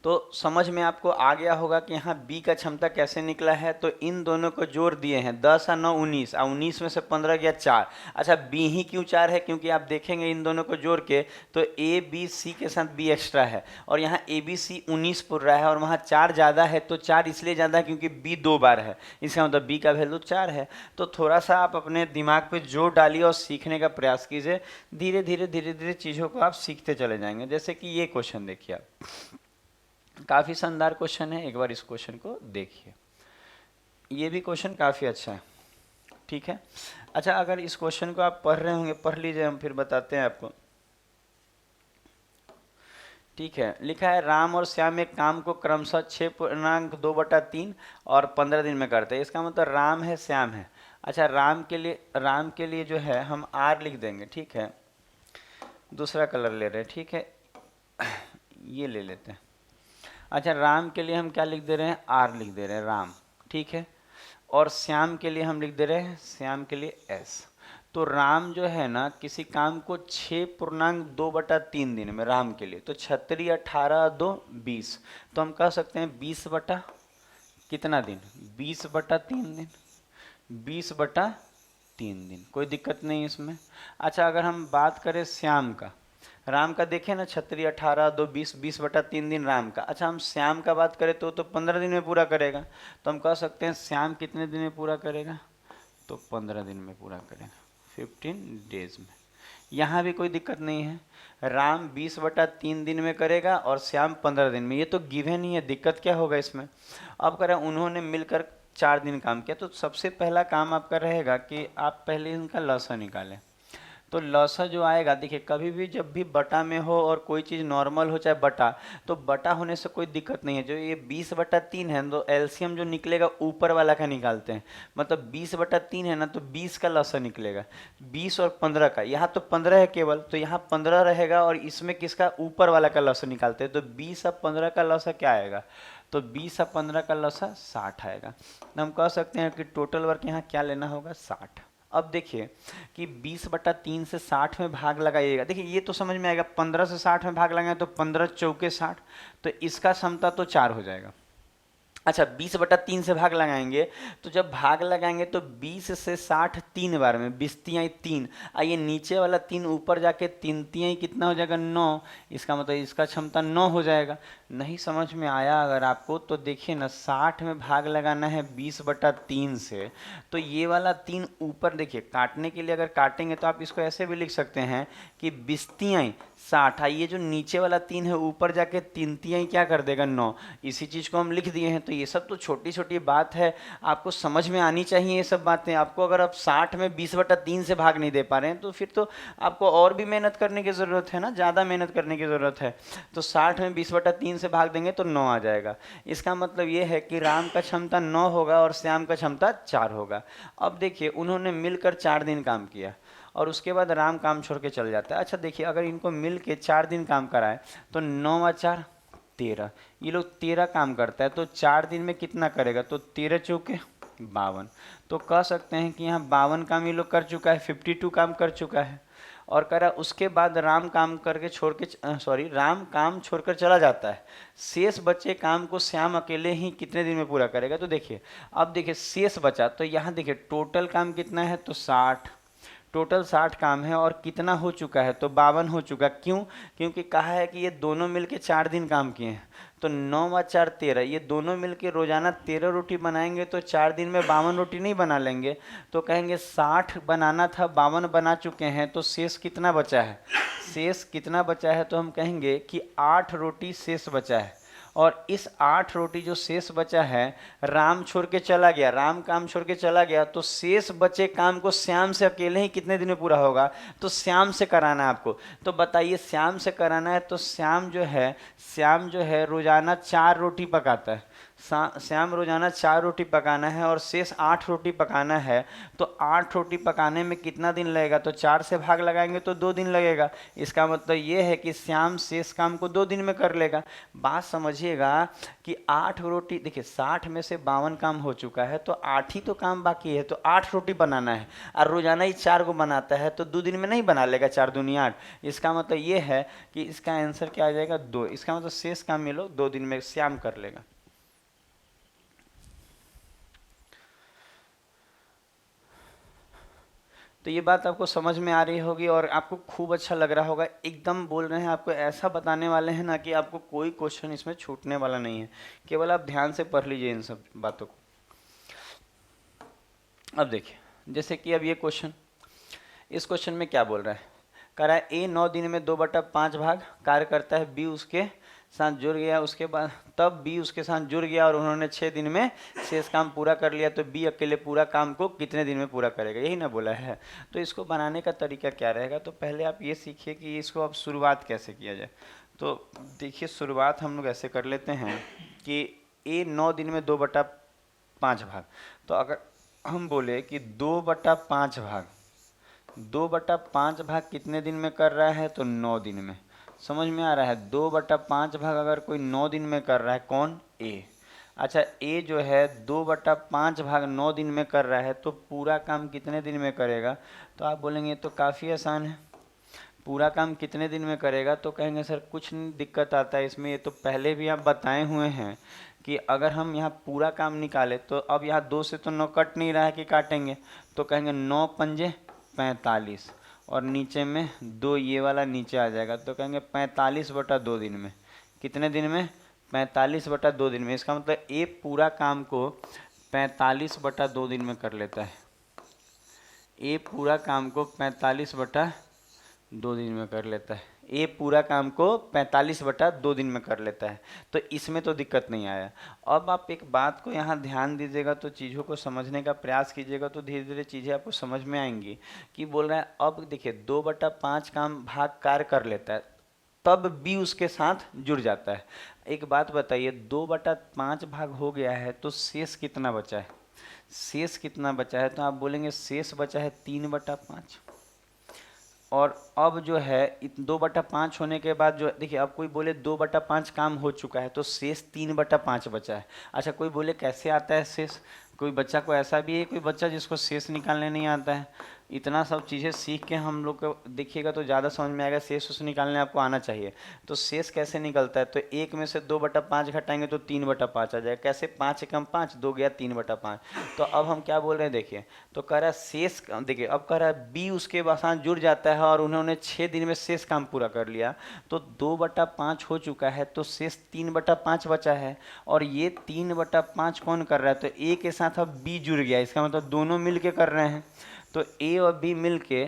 तो समझ में आपको आ गया होगा कि यहाँ B का क्षमता कैसे निकला है। तो इन दोनों को जोड़ दिए हैं, 10 और 9 19, और 19 में से 15 गया 4। अच्छा B ही क्यों 4 है, क्योंकि आप देखेंगे इन दोनों को जोड़ के तो A B C के साथ B एक्स्ट्रा है, और यहाँ A B C 19 पुर रहा है, और वहाँ 4 ज़्यादा है, तो 4 इसलिए ज़्यादा है क्योंकि B 2 बार है, इसका मतलब B का वैल्यू 4 है। तो थोड़ा सा आप अपने दिमाग पर जोर डालिए और सीखने का प्रयास कीजिए, धीरे धीरे चीज़ों को आप सीखते चले जाएंगे। जैसे कि ये क्वेश्चन देखिए आप, काफ़ी शानदार क्वेश्चन है, एक बार इस क्वेश्चन को देखिए, ये भी क्वेश्चन काफ़ी अच्छा है, ठीक है। अच्छा, अगर इस क्वेश्चन को आप पढ़ रहे होंगे, पढ़ लीजिए, हम फिर बताते हैं आपको, ठीक है। लिखा है राम और श्याम एक काम को क्रमशः 6.2/3 और 15 दिन में करते हैं, इसका मतलब राम है श्याम है। अच्छा, राम के लिए जो है हम R लिख देंगे, ठीक है, दूसरा कलर ले रहे हैं, ठीक है, ये ले लेते हैं। अच्छा, राम के लिए हम क्या लिख दे रहे हैं, R लिख दे रहे हैं, राम, ठीक है, और श्याम के लिए हम लिख दे रहे हैं, श्याम के लिए S। तो राम जो है ना किसी काम को 6.2/3 दिन में, राम के लिए, तो 36 18 2 20, तो हम कह सकते हैं 20 बटा कितना दिन, 20/3 दिन, 20/3 दिन, कोई दिक्कत नहीं इसमें। अच्छा, अगर हम बात करें श्याम का, राम का देखें ना 36 18 2 20, 20/3 दिन राम का। अच्छा, हम श्याम का बात करें तो 15 दिन में पूरा करेगा, तो हम कह सकते हैं श्याम कितने दिन में पूरा करेगा, तो 15 दिन में पूरा करेगा, 15 डेज में। यहाँ भी कोई दिक्कत नहीं है, राम 20/3 दिन में करेगा और श्याम 15 दिन में, ये तो गिवन ही है, दिक्कत क्या होगा इसमें। अब करें उन्होंने मिलकर 4 दिन काम किया, तो सबसे पहला काम आपका रहेगा कि आप पहले इनका लसा निकालें। तो लसा जो आएगा, देखिए कभी भी जब भी बटा में हो और कोई चीज़ नॉर्मल हो चाहे बटा, तो बटा होने से कोई दिक्कत नहीं है। जो ये 20/3 है तो एलसीएम जो निकलेगा ऊपर वाला का निकालते हैं, मतलब 20/3 है ना, तो 20 का लसा निकलेगा, 20 और 15 का, यहाँ तो 15 है केवल, तो यहाँ 15 रहेगा, और इसमें किसका ऊपर वाला का लसा निकालते हैं, तो 20 और 15 का लसा क्या आएगा, तो 20 और 15 का लसा 60 आएगा। तो हम कह सकते हैं कि टोटल वर्क यहाँ क्या लेना होगा, 60। अब देखिए कि 20/3 से 60 में भाग लगाइएगा, देखिए ये तो समझ में आएगा, 15 से 60 में भाग लगाएं तो 15 चौके 60, तो इसका क्षमता तो 4 हो जाएगा। अच्छा 20/3 से भाग लगाएंगे, तो जब भाग लगाएंगे तो 20 से 60 3 बार में, 20 तियाई 3, आइए नीचे वाला 3 ऊपर जाके 3 तियाई कितना हो जाएगा 9, इसका मतलब इसका क्षमता 9 हो जाएगा। नहीं समझ में आया अगर आपको तो देखिए ना, 60 में भाग लगाना है 20/3 से, तो ये वाला 3 ऊपर देखिए, काटने के लिए अगर काटेंगे तो आप इसको ऐसे भी लिख सकते हैं कि 20 तियाई 60, ये जो नीचे वाला 3 है ऊपर जाके 3 तियाई क्या कर देगा 9, इसी चीज़ को हम लिख दिए हैं। तो ये सब तो छोटी छोटी बात है, आपको समझ में आनी चाहिए ये सब बातें। आपको अगर आप 60 में 20/3 से भाग नहीं दे पा रहे हैं तो फिर तो आपको और भी मेहनत करने की ज़रूरत है ना, ज़्यादा मेहनत करने की ज़रूरत है। तो 60 में 20/3 से भाग देंगे तो 9 आ जाएगा। इसका मतलब ये है कि राम का क्षमता 9 होगा और श्याम का क्षमता 4 होगा। अब देखिए उन्होंने मिलकर 4 दिन काम किया और उसके बाद राम काम छोड़ के चल जाता है। अच्छा देखिए अगर इनको मिल के 4 दिन काम कराए तो 9 और 4 13, ये लोग 13 काम करता है, तो 4 दिन में कितना करेगा, तो 13 चौके 52, तो कह सकते हैं कि यहाँ 52 काम ये लोग कर चुका है, 52 काम कर चुका है। और कह रहा उसके बाद राम काम करके छोड़ के राम काम छोड़कर चला जाता है, शेष बचे काम को श्याम अकेले ही कितने दिन में पूरा करेगा। तो देखिए अब देखिए शेष बचा, तो यहाँ देखिए टोटल काम कितना है, तो 60, टोटल 60 काम है और कितना हो चुका है, तो 52 हो चुका। क्यों, क्योंकि कहा है कि ये दोनों मिलके 4 दिन काम किए हैं, तो 9 व 4 13, ये दोनों मिलके रोजाना 13 रोटी बनाएंगे तो 4 दिन में 52 रोटी नहीं बना लेंगे, तो कहेंगे 60 बनाना था 52 बना चुके हैं, तो शेष कितना बचा है, शेष कितना बचा है, तो हम कहेंगे कि 8 रोटी शेष बचा है। और इस 8 रोटी जो शेष बचा है, राम छोड़ के चला गया, राम काम छोड़ के चला गया, तो शेष बचे काम को श्याम से अकेले ही कितने दिन में पूरा होगा, तो श्याम से कराना है आपको। तो बताइए श्याम से कराना है, तो श्याम जो है रोजाना 4 रोटी पकाता है, श्याम रोजाना 4 रोटी पकाना है और शेष 8 रोटी पकाना है, तो 8 रोटी पकाने में कितना दिन लगेगा, तो 4 से भाग लगाएंगे तो 2 दिन लगेगा। इसका मतलब ये है कि श्याम शेष काम को 2 दिन में कर लेगा। बात समझिएगा कि 8 रोटी, देखिए 60 में से 52 काम हो चुका है, तो 8 ही तो काम बाकी है, तो 8 रोटी बनाना है, और रोजाना ही 4 को बनाता है, तो 2 दिन में नहीं बना लेगा, 4 दूनी 8। इसका मतलब ये है कि इसका आंसर क्या आ जाएगा 2, इसका मतलब शेष काम ये लोग 2 दिन में श्याम कर लेगा। तो ये बात आपको समझ में आ रही होगी और आपको खूब अच्छा लग रहा होगा, एकदम बोल रहे हैं आपको, ऐसा बताने वाले हैं ना कि आपको कोई क्वेश्चन इसमें छूटने वाला नहीं है, केवल आप ध्यान से पढ़ लीजिए इन सब बातों को। अब देखिए जैसे कि अब ये क्वेश्चन, इस क्वेश्चन में क्या बोल रहा है, कह रहा है ए 9 दिन में 2/5 भाग कार्य करता है, बी उसके साथ जुड़ गया, उसके बाद तब बी उसके साथ जुड़ गया और उन्होंने 6 दिन में शेष काम पूरा कर लिया, तो बी अकेले पूरा काम को कितने दिन में पूरा करेगा, यही ना बोला है। तो इसको बनाने का तरीका क्या रहेगा, तो पहले आप ये सीखिए कि इसको अब शुरुआत कैसे किया जाए। तो देखिए शुरुआत हम लोग ऐसे कर लेते हैं कि ए 9 दिन में 2/5 भाग, तो अगर हम बोले कि 2/5 भाग, 2/5 भाग कितने दिन में कर रहा है, तो 9 दिन में। समझ में आ रहा है, 2/5 भाग अगर कोई 9 दिन में कर रहा है, कौन, ए। अच्छा ए जो है 2/5 भाग 9 दिन में कर रहा है, तो पूरा काम कितने दिन में करेगा, तो आप बोलेंगे तो काफ़ी आसान है, पूरा काम कितने दिन में करेगा, तो कहेंगे सर कुछ नहीं दिक्कत आता है इसमें, ये तो पहले भी आप बताए हुए हैं कि अगर हम यहाँ पूरा काम निकाले, तो अब यहाँ 2 से तो 9 कट नहीं रहा है कि काटेंगे, तो कहेंगे 9 पंजे 45 और नीचे में 2 ये वाला नीचे आ जाएगा, तो कहेंगे 45/2 दिन में, कितने दिन में, 45/2 दिन में। इसका मतलब ए पूरा काम को 45/2 दिन में कर लेता है, ए पूरा काम को 45/2 दिन में कर लेता है, ए पूरा काम को 45/2 दिन में कर लेता है, तो इसमें तो दिक्कत नहीं आया। अब आप एक बात को यहाँ ध्यान दीजिएगा, तो चीज़ों को समझने का प्रयास कीजिएगा, तो धीरे धीरे चीज़ें आपको समझ में आएंगी। कि बोल रहा है अब देखिए 2/5 काम भाग कार्य कर लेता है, तब बी उसके साथ जुड़ जाता है। एक बात बताइए, 2/5 भाग हो गया है, तो शेष कितना बचा है, शेष कितना बचा है, तो आप बोलेंगे शेष बचा है 3/5। और अब जो है 2/5 होने के बाद जो देखिए, अब कोई बोले 2/5 काम हो चुका है, तो शेष 3/5 बचा है। अच्छा कोई बोले कैसे आता है शेष, कोई बच्चा को ऐसा भी है, कोई बच्चा जिसको शेष निकालने नहीं आता है। इतना सब चीज़ें सीख के हम लोग को देखिएगा तो ज़्यादा समझ में आएगा। शेष उस निकालने आपको आना चाहिए। तो शेष कैसे निकलता है, तो 1 में से 2/5 घटाएंगे तो 3/5 आ जाएगा। कैसे, 5 एकम 5, 2 गया 3/5। तो अब हम क्या बोल रहे हैं देखिए, तो कह रहा है शेष, देखिए अब कह रहा है बी उसके साथ जुड़ जाता है और उन्होंने 6 दिन में शेष काम पूरा कर लिया। तो 2/5 हो चुका है, तो शेष 3/5 बचा है। और ये 3/5 कौन कर रहा है, तो ए के साथ अब बी जुड़ गया। इसका मतलब दोनों मिल के कर रहे हैं। तो ए और बी मिल के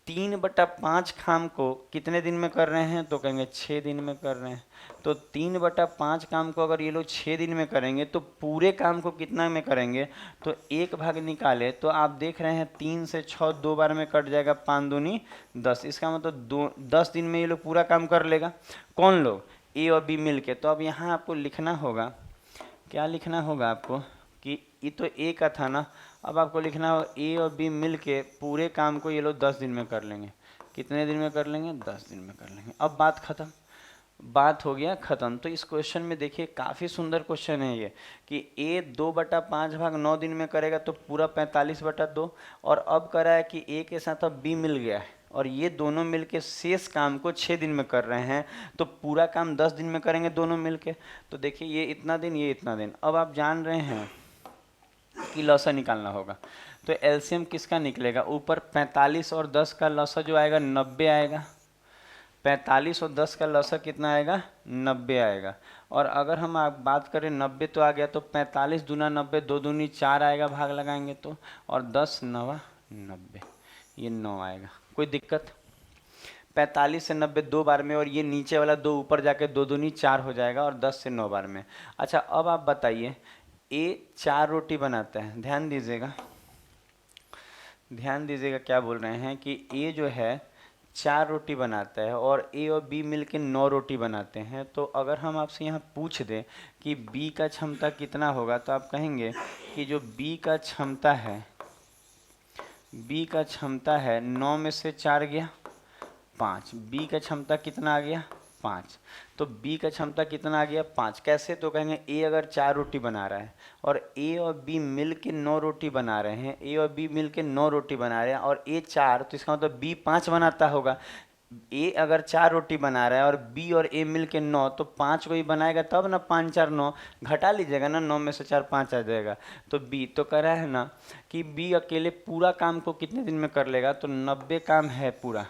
3/5 काम को कितने दिन में कर रहे हैं, तो कहेंगे 6 दिन में कर रहे हैं। तो 3/5 काम को अगर ये लोग 6 दिन में करेंगे तो पूरे काम को कितना में करेंगे, तो 1 भाग निकाले तो आप देख रहे हैं 3 से 6 2 बार में कट जाएगा, 5 दूनी 10। इसका मतलब 10 दिन में ये लोग पूरा काम कर लेगा। कौन लोग, ए और बी मिल के। तो अब यहाँ आपको लिखना होगा, क्या लिखना होगा आपको, कि ये तो ए का था ना, अब आपको लिखना हो ए और बी मिल के पूरे काम को ये लोग 10 दिन में कर लेंगे। कितने दिन में कर लेंगे, 10 दिन में कर लेंगे। अब बात खत्म, बात हो गया खत्म। तो इस क्वेश्चन में देखिए काफ़ी सुंदर क्वेश्चन है ये, कि ए 2/5 भाग 9 दिन में करेगा तो पूरा 45/2। और अब करा है कि ए के साथ अब बी मिल गया है और ये दोनों मिलके शेष काम को 6 दिन में कर रहे हैं, तो पूरा काम 10 दिन में करेंगे दोनों मिलके। तो देखिए ये इतना दिन, ये इतना दिन। अब आप जान रहे हैं कि लॉसा निकालना होगा, तो एलसीएम किसका निकलेगा, ऊपर 45 और 10 का लॉसा जो आएगा 90 आएगा। 45 और 10 का लॉसा कितना आएगा, 90 आएगा। और अगर हम आप बात करें 90 तो आ गया, तो 45 दूना 90, 2 दूनी 4 आएगा भाग लगाएंगे तो, और 10 9 90, ये 9 आएगा। कोई दिक्कत, 45 से 90 2 बार में, और ये नीचे वाला 2 ऊपर जाके 2 दूनी 4 हो जाएगा, और 10 से 9 बार में। अच्छा अब आप बताइए, ए 4 रोटी बनाता है, ध्यान दीजिएगा, ध्यान दीजिएगा क्या बोल रहे हैं, कि ए जो है 4 रोटी बनाता है और ए और बी मिलके 9 रोटी बनाते हैं। तो अगर हम आपसे यहाँ पूछ दें कि बी का क्षमता कितना होगा, तो आप कहेंगे कि जो बी का क्षमता है, बी का क्षमता है 9 में से 4 गया 5, बी का क्षमता कितना आ गया 5। तो बी का क्षमता कितना आ गया 5। कैसे, तो कहेंगे ए अगर 4 रोटी बना रहा है और ए और बी मिल के 9 रोटी बना रहे हैं, ए और बी मिल के 9 रोटी बना रहे हैं और ए 4, तो इसका मतलब बी 5 बनाता होगा। ए अगर 4 रोटी बना रहा है और बी और ए मिल के 9, तो 5 को ही बनाएगा तब ना, 5 4 9, घटा लीजिएगा ना, 9 में से 4 5 आ जाएगा। तो बी तो कह रहा है ना कि बी अकेले पूरा काम को कितने दिन में कर लेगा, तो 90 काम है पूरा,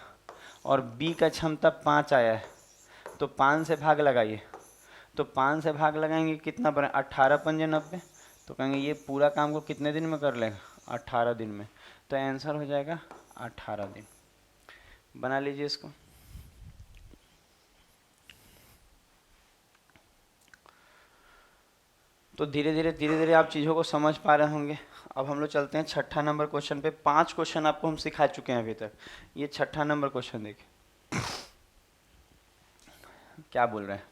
और बी का क्षमता 5 आया है, तो 5 से भाग लगाइए। तो 5 से भाग लगाएंगे कितना बने, 18 पंजे 90, तो कहेंगे ये पूरा काम को कितने दिन में कर लेगा, 18 दिन में। तो आंसर हो जाएगा 18 दिन। बना लीजिए इसको। तो धीरे धीरे आप चीज़ों को समझ पा रहे होंगे। अब हम लोग चलते हैं 6ठा नंबर क्वेश्चन पे। 5 क्वेश्चन आपको हम सिखा चुके हैं अभी तक। ये 6ठा नंबर क्वेश्चन देखिए क्या बोल रहा है,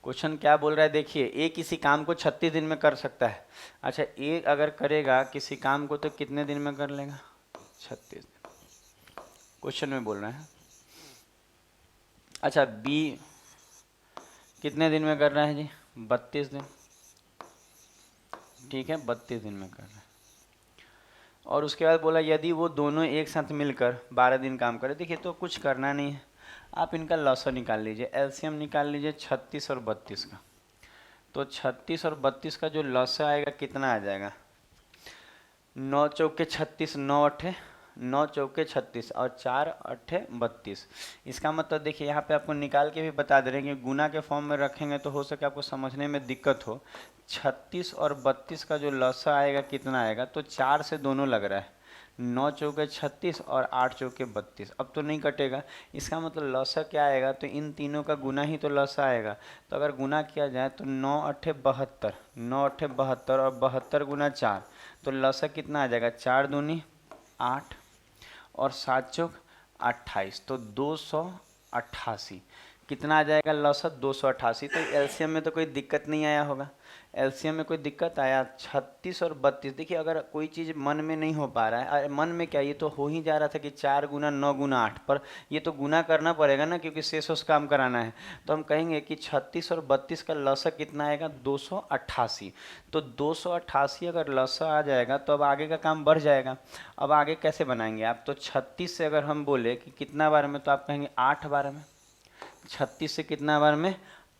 क्वेश्चन क्या बोल रहा है देखिए। ए किसी काम को 36 दिन में कर सकता है। अच्छा ए अगर करेगा किसी काम को तो कितने दिन में कर लेगा, 36 दिन, क्वेश्चन में बोल रहा है। अच्छा बी कितने दिन में कर रहा है जी, 32 दिन, ठीक है 32 दिन में कर रहा है। और उसके बाद बोला यदि वो दोनों एक साथ मिलकर 12 दिन काम करे। देखिए तो कुछ करना नहीं है, आप इनका लॉसा निकाल लीजिए, एलसीएम निकाल लीजिए 36 और 32 का। तो 36 और 32 का जो लॉसा आएगा कितना आ जाएगा, 9 चौके 36, 9 अट्ठे 9 चौके 36 और 4 अट्ठे 32। इसका मतलब देखिए यहाँ पे आपको निकाल के भी बता दे रहे हैं कि गुना के फॉर्म में रखेंगे तो हो सके आपको समझने में दिक्कत हो। 36 और 32 का जो लॉसा आएगा कितना आएगा, तो 4 से दोनों लग रहा है, 9 चौके 36 और 8 चौके 32। अब तो नहीं कटेगा, इसका मतलब लॉसा क्या आएगा, तो इन तीनों का गुना ही तो लॉसा आएगा। तो अगर गुना किया जाए तो 9 अट्ठे 72, 9 अट्ठे 72 और 72 गुना 4, तो लॉसा कितना आ जाएगा, 4 दूनी 8 और 7 चौक 28, तो 288। कितना आ जाएगा लौसत 288। तो एलसीएम में तो कोई दिक्कत नहीं आया होगा, एलसीएम में कोई दिक्कत आया 36 और 32। देखिए अगर कोई चीज़ मन में नहीं हो पा रहा है, अरे मन में क्या, ये तो हो ही जा रहा था कि 4 गुना 9 गुना 8, पर ये तो गुना करना पड़ेगा ना क्योंकि शेष उस काम कराना है। तो हम कहेंगे कि 36 और 32 का लौसक कितना आएगा 288। तो 288 अगर लौसक आ जाएगा तो अब आगे का काम बढ़ जाएगा। अब आगे कैसे बनाएंगे आप, तो 36 से अगर हम बोले कि कितना बार में, तो आप कहेंगे 8 बार में। 36 से कितना बार में,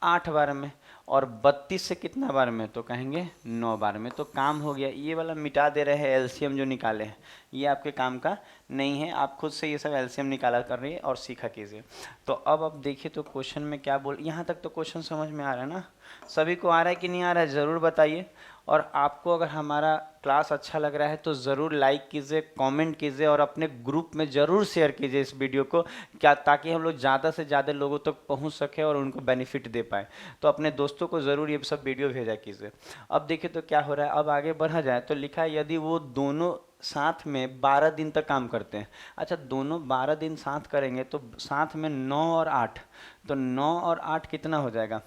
8 बार में। और 32 से कितना बार में, तो कहेंगे 9 बार में। तो काम हो गया। ये वाला मिटा दे रहे हैं एलसीएम जो निकाले हैं, ये आपके काम का नहीं है। आप खुद से ये सब एलसीएम निकाला कर रही है और सीखा कीजिए। तो अब देखिए तो क्वेश्चन में क्या बोल, यहाँ तक तो क्वेश्चन समझ में आ रहा है ना, सभी को आ रहा है कि नहीं आ रहा है, ज़रूर बताइए। और आपको अगर हमारा क्लास अच्छा लग रहा है तो ज़रूर लाइक कीजिए, कमेंट कीजिए और अपने ग्रुप में ज़रूर शेयर कीजिए इस वीडियो को, क्या ताकि हम लोग ज़्यादा से ज़्यादा लोगों तक पहुंच सके और उनको बेनिफिट दे पाए। तो अपने दोस्तों को ज़रूर ये सब वीडियो भेजा कीजिए। अब देखिए तो क्या हो रहा है, अब आगे बढ़ा जाए तो लिखा है यदि वो दोनों साथ में 12 दिन तक काम करते हैं। अच्छा, दोनों 12 दिन साथ करेंगे तो साथ में 9 और 8, तो 9 और 8 कितना हो जाएगा,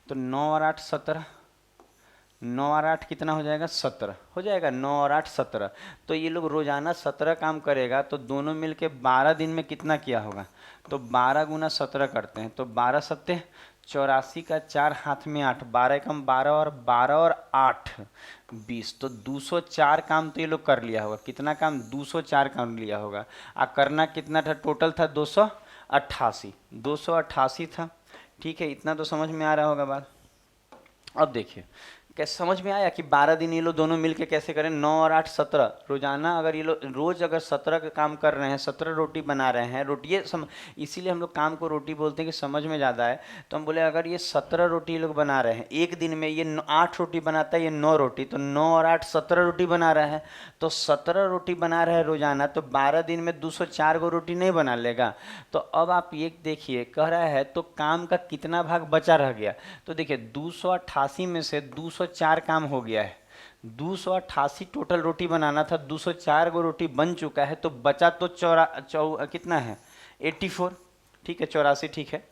तो 9 और 8 17, 9 और 8 कितना हो जाएगा 17 हो जाएगा, 9 और 8 17। तो ये लोग रोजाना 17 काम करेगा तो दोनों मिलके 12 दिन में कितना किया होगा, तो 12 गुना 17 करते हैं तो 12 सत्ते 84 का 4 हाथ में 8, 12 एकम 12 और 12 और 8 20। तो 204 काम तो ये लोग कर लिया होगा। कितना काम, 204 काम लिया होगा। करना कितना था, टोटल था 288, 288 था। ठीक है, इतना तो समझ में आ रहा होगा बात। अब देखिए कैसे समझ में आया कि 12 दिन ये लोग दोनों मिलके कैसे करें, 9 और 8 17। रोजाना अगर ये लोग रोज अगर 17 का काम कर रहे हैं, 17 रोटी बना रहे हैं, रोटी इसीलिए हम लोग काम को रोटी बोलते हैं कि समझ में ज़्यादा है। तो हम बोले अगर ये 17 रोटी ये लोग बना रहे हैं एक दिन में, ये 8 रोटी बनाता है, ये 9 रोटी, तो 9 और 8 17 रोटी बना रहा है। तो 17 रोटी बना रहे हैं रोजाना, तो 12 दिन में 204 गो रोटी नहीं बना लेगा। तो अब आप ये देखिए कह रहा है तो काम का कितना भाग बचा रह गया, तो देखिए 288 में से 204 काम हो गया है। 288 टोटल रोटी बनाना था, 204 गो रोटी बन चुका है, तो बचा तो कितना है 84। ठीक है, 84 ठीक है,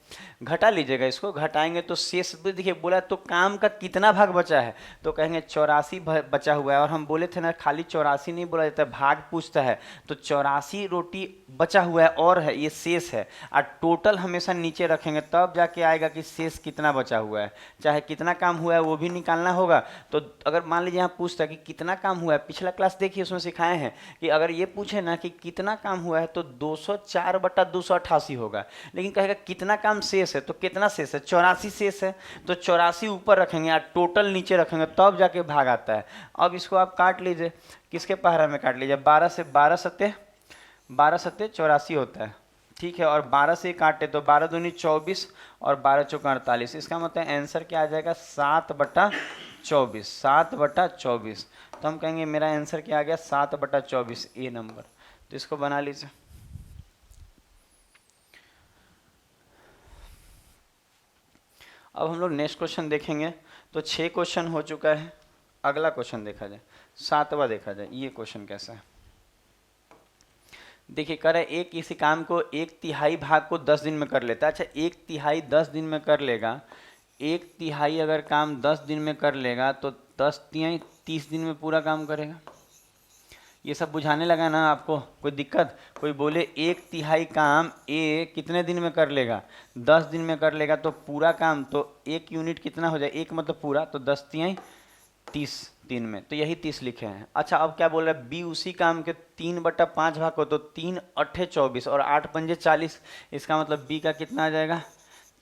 घटा लीजिएगा इसको, घटाएंगे तो शेष देखिए बोला तो काम का कितना भाग बचा है, तो कहेंगे 84 बचा हुआ है। और हम बोले थे ना खाली 84 नहीं बोला जाता है, भाग पूछता है, तो 84 रोटी बचा हुआ है और है ये शेष है। और टोटल हमेशा नीचे रखेंगे तब जाके आएगा कि शेष कितना बचा हुआ है, चाहे कितना काम हुआ है वो भी निकालना होगा। तो अगर मान लीजिए यहाँ पूछता है कि कितना काम हुआ है, पिछला क्लास देखिए उसमें सिखाए हैं कि अगर ये पूछे ना कि कितना काम हुआ है तो 204/288 होगा। लेकिन कहेगा कितना काम शेष है, तो कितना शेष है 84 शेष है, तो 84 ऊपर रखेंगे और टोटल नीचे रखेंगे तब जाके भाग आता है। अब इसको आप काट लीजिए, किसके पहाड़ा में काट लीजिए, 12 से 12 सत्ते 84 होता है। ठीक है, और 12 से काटे तो 12 दूनी 24 और 12 चौका 48। इसका मतलब आंसर क्या आ जाएगा 7/24, 7/24। तो हम कहेंगे मेरा आंसर क्या आ गया 7/24, ए नंबर। तो इसको बना लीजिए। अब हम लोग नेक्स्ट क्वेश्चन देखेंगे। तो 6 क्वेश्चन हो चुका है, अगला क्वेश्चन देखा जाए, 7वां देखा जाए। ये क्वेश्चन कैसा है देखिए, कह रहे एक किसी काम को 1/3 भाग को 10 दिन में कर लेता है। अच्छा, 1/3 10 दिन में कर लेगा, 1/3 अगर काम 10 दिन में कर लेगा तो 10/3 30 दिन में पूरा काम करेगा। ये सब बुझाने लगा ना आपको, कोई दिक्कत, कोई बोले 1/3 काम ए कितने दिन में कर लेगा, 10 दिन में कर लेगा, तो पूरा काम तो 1 यूनिट कितना हो जाए, 1 मतलब पूरा, तो 10/3 30 दिन में, तो यही 30 लिखे हैं। अच्छा, अब क्या बोल रहा है, बी उसी काम के 3/5 भाग को, तो 3 8 24 और 8 पंजे 40। इसका मतलब बी का कितना आ जाएगा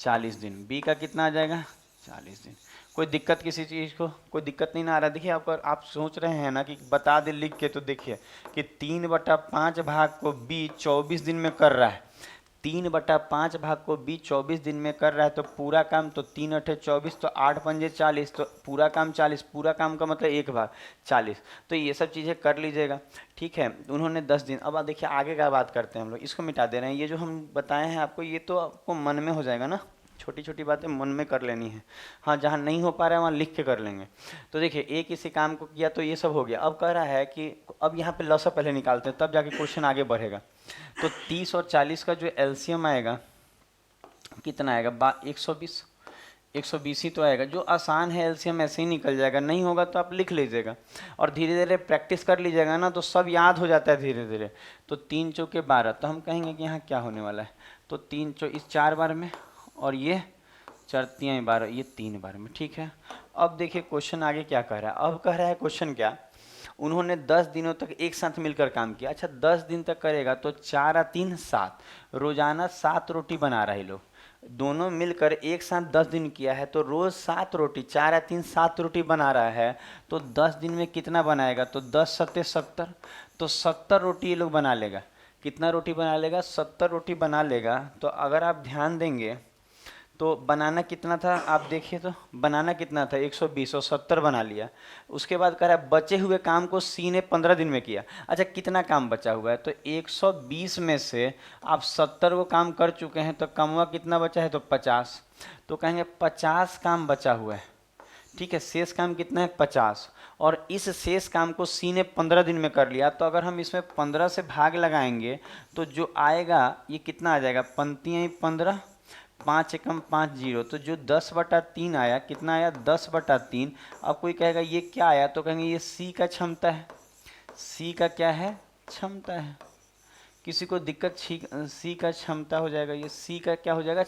40 दिन, बी का कितना आ जाएगा 40 दिन। कोई दिक्कत किसी चीज़ को, कोई दिक्कत नहीं ना आ रहा। देखिए आप सोच रहे हैं ना कि बता दे लिख के, तो देखिए कि 3/5 भाग को बी 24 दिन में कर रहा है, 3/5 भाग को बी 24 दिन में कर रहा है, तो पूरा काम तो 3 8 24, तो 8 पंजे 40, तो पूरा काम 40, पूरा काम का मतलब 1 भाग 40। तो ये सब चीज़ें कर लीजिएगा। ठीक है, उन्होंने 10 दिन। अब देखिए आगे का बात करते हैं हम लोग, इसको मिटा दे रहे हैं। ये जो हम बताए हैं आपको, ये तो आपको मन में हो जाएगा ना, छोटी छोटी बातें मन में कर लेनी है। हाँ, जहाँ नहीं हो पा रहा है वहाँ लिख के कर लेंगे। तो देखिए एक इसी काम को किया तो ये सब हो गया। अब कह रहा है कि अब यहाँ पे लसा पहले निकालते हैं, तब जाके क्वेश्चन आगे बढ़ेगा। तो 30 और 40 का जो एलसीएम आएगा, कितना आएगा 120, 120 ही तो आएगा। जो आसान है एलसीएम ऐसे ही निकल जाएगा, नहीं होगा तो आप लिख लीजिएगा और धीरे धीरे प्रैक्टिस कर लीजिएगा ना, तो सब याद हो जाता है धीरे धीरे। तो 3 चौके 12, तो हम कहेंगे कि यहाँ क्या होने वाला है, तो 3 इस 4 बार में, और ये 4 3 12, ये 3 बार में, ठीक है। अब देखिए क्वेश्चन आगे क्या कह रहा है। अब कह रहा है क्वेश्चन क्या, उन्होंने 10 दिनों तक एक साथ मिलकर काम किया। अच्छा 10 दिन तक करेगा तो 4 और 3 7, रोजाना 7 रोटी बना रहे लोग, दोनों मिलकर एक साथ 10 दिन किया है, तो रोज 7 रोटी, 4 या 3 7 रोटी बना रहा है, तो 10 दिन में कितना बनाएगा, तो 10 सत्ते 70, तो 70 रोटी ये लोग बना लेगा। कितना रोटी बना लेगा, 70 रोटी बना लेगा। तो अगर आप ध्यान देंगे तो बनाना कितना था, आप देखिए तो बनाना कितना था 120, और 70 बना लिया। उसके बाद कह रहा है बचे हुए काम को सी ने 15 दिन में किया। अच्छा कितना काम बचा हुआ है, तो 120 में से आप 70 को काम कर चुके हैं, तो कमवा कितना बचा है, तो 50, तो कहेंगे 50 काम बचा हुआ है, ठीक है। शेष काम कितना है 50, और इस शेष काम को सी ने 15 दिन में कर लिया। तो अगर हम इसमें 15 से भाग लगाएंगे तो जो आएगा ये कितना आ जाएगा, पंक्तियाँ ही 15, 5 एकम 5 जीरो, तो जो 10/3 आया, कितना आया 10/3। अब कोई कहेगा ये क्या आया, तो कहेंगे ये सी का क्षमता है, सी का क्या है, क्षमता है। किसी को दिक्कत, सी का क्षमता हो जाएगा, ये सी का क्या हो जाएगा,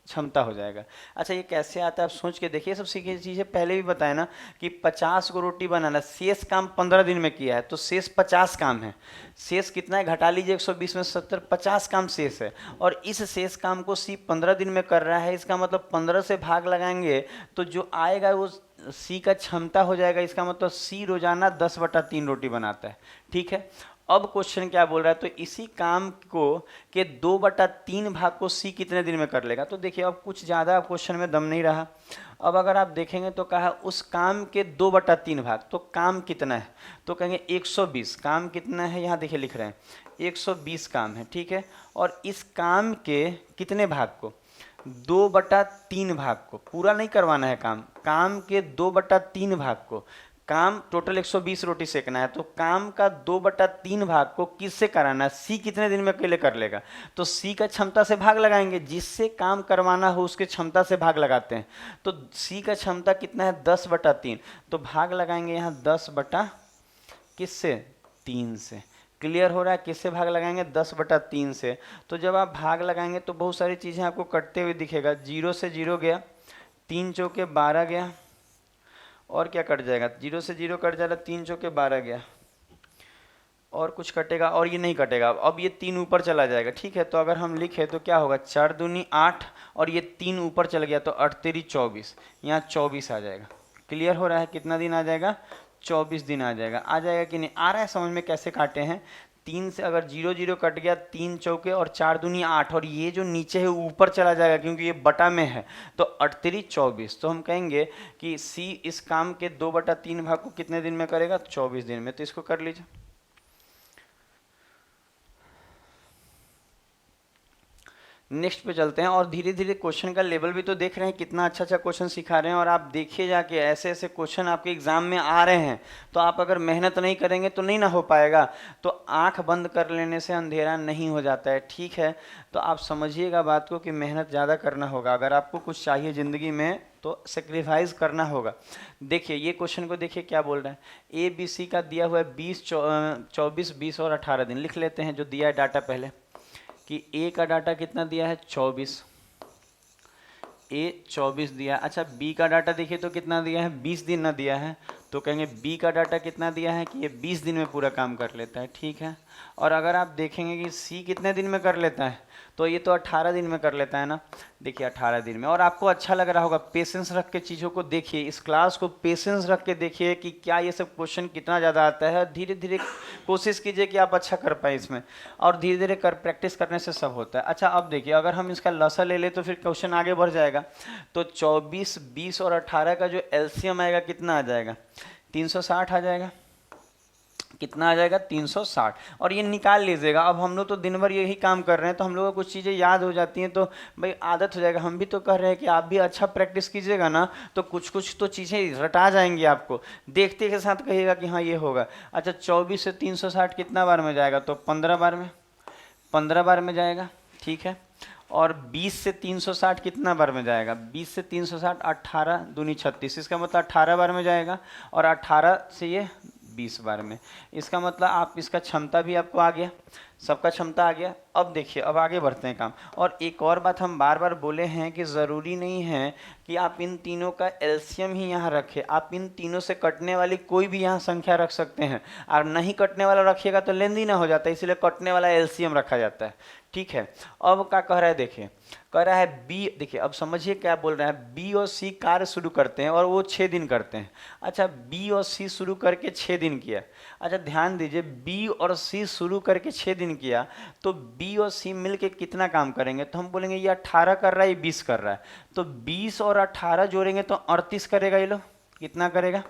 क्षमता हो जाएगा। अच्छा ये कैसे आता है आप सोच के देखिए। सब सीखी चीज़ें पहले भी बताया ना कि 50 को रोटी बनाना, शेष काम 15 दिन में किया है, तो शेष 50 काम है। शेष कितना है, घटा लीजिए 120 में 70, 50 काम शेष है, और इस शेष काम को सी 15 दिन में कर रहा है। इसका मतलब 15 से भाग लगाएंगे तो जो आएगा वो सी का क्षमता हो जाएगा। इसका मतलब सी रोजाना 10/3 रोटी बनाता है, ठीक है। अब क्वेश्चन क्या बोल रहा है, तो इसी काम को के 2/3 भाग को सी कितने दिन में कर लेगा। तो देखिए अब कुछ ज़्यादा क्वेश्चन में दम नहीं रहा। अब अगर आप देखेंगे तो कहा उस काम के 2/3 भाग, तो काम कितना है, तो कहेंगे 120। काम कितना है, यहाँ देखिए लिख रहे हैं 120 काम है, ठीक है। और इस काम के कितने भाग को, 2/3 भाग को, पूरा नहीं करवाना है काम, काम के 2/3 भाग को, काम टोटल 120 रोटी सेकना है, तो काम का 2/3 भाग को किससे कराना है, सी कितने दिन में अकेले कर लेगा। तो सी का क्षमता से भाग लगाएंगे, जिससे काम करवाना हो उसके क्षमता से भाग लगाते हैं। तो सी का क्षमता कितना है 10/3, तो भाग लगाएंगे यहाँ 10 किससे 3 से। क्लियर हो रहा है, किससे भाग लगाएंगे 10/3 से। तो जब आप भाग लगाएंगे तो बहुत सारी चीज़ें आपको कटते हुए दिखेगा। 0 से 0 गया, 3 चौके 12 गया, और क्या कट जाएगा, 0 से 0 कट जाएगा, 3 चौके 12 गया, और कुछ कटेगा, और ये नहीं कटेगा। अब ये 3 ऊपर चला जाएगा, ठीक है। तो अगर हम लिखे तो क्या होगा, 4 दूनी 8, और ये 3 ऊपर चल गया तो 8 तेरी 24, यहाँ 24 आ जाएगा। क्लियर हो रहा है, कितना दिन आ जाएगा, 24 दिन आ जाएगा। आ जाएगा कि नहीं, आ रहा है समझ में कैसे काटे हैं। 3 से अगर 0 0 कट गया, 3 चौके और 4 दूनी 8, और ये जो नीचे है ऊपर चला जाएगा क्योंकि ये बटा में है, तो 8 तेरी 24। तो हम कहेंगे कि सी इस काम के 2/3 भाग को कितने दिन में करेगा, 24 दिन में। तो इसको कर लीजिए। नेक्स्ट पे चलते हैं, और धीरे धीरे क्वेश्चन का लेवल भी तो देख रहे हैं, कितना अच्छा अच्छा क्वेश्चन सिखा रहे हैं। और आप देखिए जाके ऐसे ऐसे क्वेश्चन आपके एग्जाम में आ रहे हैं, तो आप अगर मेहनत नहीं करेंगे तो नहीं ना हो पाएगा। तो आंख बंद कर लेने से अंधेरा नहीं हो जाता है, ठीक है। तो आप समझिएगा बात को कि मेहनत ज़्यादा करना होगा। अगर आपको कुछ चाहिए ज़िंदगी में तो सेक्रीफाइस करना होगा। देखिए ये क्वेश्चन को देखिए क्या बोल रहे हैं। ABC का दिया हुआ है 20 24 20 और 18 दिन। लिख लेते हैं जो दिया है डाटा पहले, कि ए का डाटा कितना दिया है 24, ए 24 दिया। अच्छा बी का डाटा देखिए तो कितना दिया है 20 दिन ना दिया है, तो कहेंगे बी का डाटा कितना दिया है कि ये 20 दिन में पूरा काम कर लेता है, ठीक है। और अगर आप देखेंगे कि सी कितने दिन में कर लेता है, तो ये तो 18 दिन में कर लेता है ना। देखिए 18 दिन में। और आपको अच्छा लग रहा होगा, पेशेंस रख के चीज़ों को देखिए, इस क्लास को पेशेंस रख के देखिए कि क्या ये सब क्वेश्चन कितना ज़्यादा आता है। धीरे धीरे कोशिश कीजिए कि आप अच्छा कर पाए इसमें, और धीरे धीरे प्रैक्टिस करने से सब होता है। अच्छा अब देखिए, अगर हम इसका लसा ले ले तो फिर क्वेश्चन आगे बढ़ जाएगा। तो 24 20 और 18 का जो एलसीएम आएगा कितना आ जाएगा, 360 आ जाएगा। कितना आ जाएगा 360, और ये निकाल लीजिएगा। अब हम लोग तो दिन भर यही काम कर रहे हैं, तो हम लोगों को कुछ चीज़ें याद हो जाती हैं, तो भाई आदत हो जाएगा। हम भी तो कह रहे हैं कि आप भी अच्छा प्रैक्टिस कीजिएगा ना, तो कुछ कुछ तो चीज़ें रटा जाएंगी आपको, देखते के साथ कहिएगा कि हाँ ये होगा। अच्छा 24 से 360 कितना बार में जाएगा, तो 15 बार में, 15 बार में जाएगा, ठीक है। और 20 से 360 कितना बार में जाएगा? 20 से 360 18 दूनी 36, इसका मतलब 18 बार में जाएगा, और 18 से ये 20 बार में। इसका मतलब आप इसका क्षमता भी आपको आ गया, सबका क्षमता आ गया। अब देखिए, अब आगे बढ़ते हैं काम। और एक और बात हम बार बार बोले हैं कि ज़रूरी नहीं है कि आप इन तीनों का एलसीएम ही यहाँ रखें, आप इन तीनों से कटने वाली कोई भी यहाँ संख्या रख सकते हैं। और नहीं कटने वाला रखिएगा तो लेंदी ना हो जाता है, इसलिए कटने वाला एलसीएम रखा जाता है। ठीक है, अब क्या कह रहा है देखिए, कह रहा है बी, देखिए अब समझिए क्या बोल रहा है। बी और सी कार्य शुरू करते हैं और वो 6 दिन करते हैं। अच्छा, बी और सी शुरू करके 6 दिन किया। अच्छा ध्यान दीजिए, बी और सी शुरू करके 6 दिन किया, तो बी और सी मिलके कितना काम करेंगे? तो हम बोलेंगे ये 18 कर रहा है, ये 20 कर रहा है, तो 20 और 18 जोड़ेंगे तो 38 करेगा। ये लो कितना करेगा?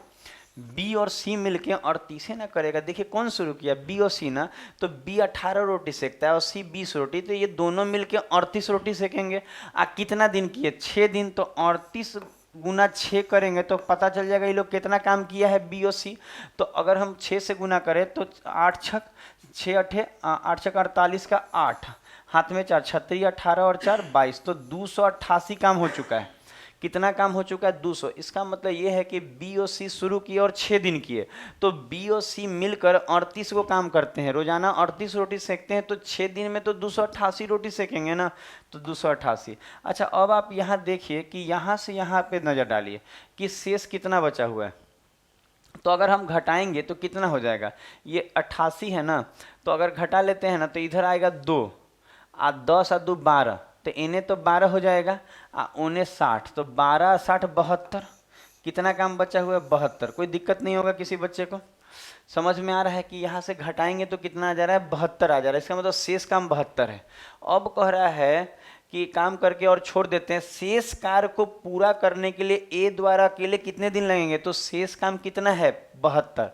बी और सी मिलके 38 ना करेगा। देखिए कौन शुरू किया? बी और सी ना। तो बी 18 रोटी सेकता है और सी 20 रोटी, तो ये दोनों मिलके 38 रोटी सेकेंगे। कितना दिन किए? 6 दिन। तो 38 गुना 6 करेंगे तो पता चल जाएगा ये लोग कितना काम किया है बी और सी। तो अगर हम 6 से गुना करें तो 8 छक 6 अठे 8 छक 48 का 8, हाथ में 4, 36 18 और 4 22, तो 288 काम हो चुका है। कितना काम हो चुका है? 200। इसका मतलब ये है कि बी और सी शुरू किए और 6 दिन किए, तो बी और सी मिलकर 38 को काम करते हैं, रोजाना 38 रोटी सेकते हैं, तो 6 दिन में तो 288 रोटी सेकेंगे ना, तो 288। अच्छा अब आप यहाँ देखिए कि यहाँ से यहाँ पे नज़र डालिए कि शेष कितना बचा हुआ है। तो अगर हम घटाएंगे तो कितना हो जाएगा? ये 88 है ना, तो अगर घटा लेते हैं ना तो इधर आएगा 2, 10 और 2 12, तो इन्हें तो 12 हो जाएगा, उन्हें 60, तो 12 60 72। कितना काम बचा हुआ है? 72। कोई दिक्कत नहीं होगा किसी बच्चे को? समझ में आ रहा है कि यहाँ से घटाएंगे तो कितना आ जा रहा है? 72 आ जा रहा है। इसका मतलब शेष काम 72 है। अब कह रहा है कि काम करके और छोड़ देते हैं, शेष कार्य को पूरा करने के लिए ए द्वारा अकेले कितने दिन लगेंगे? तो शेष काम कितना है? 72।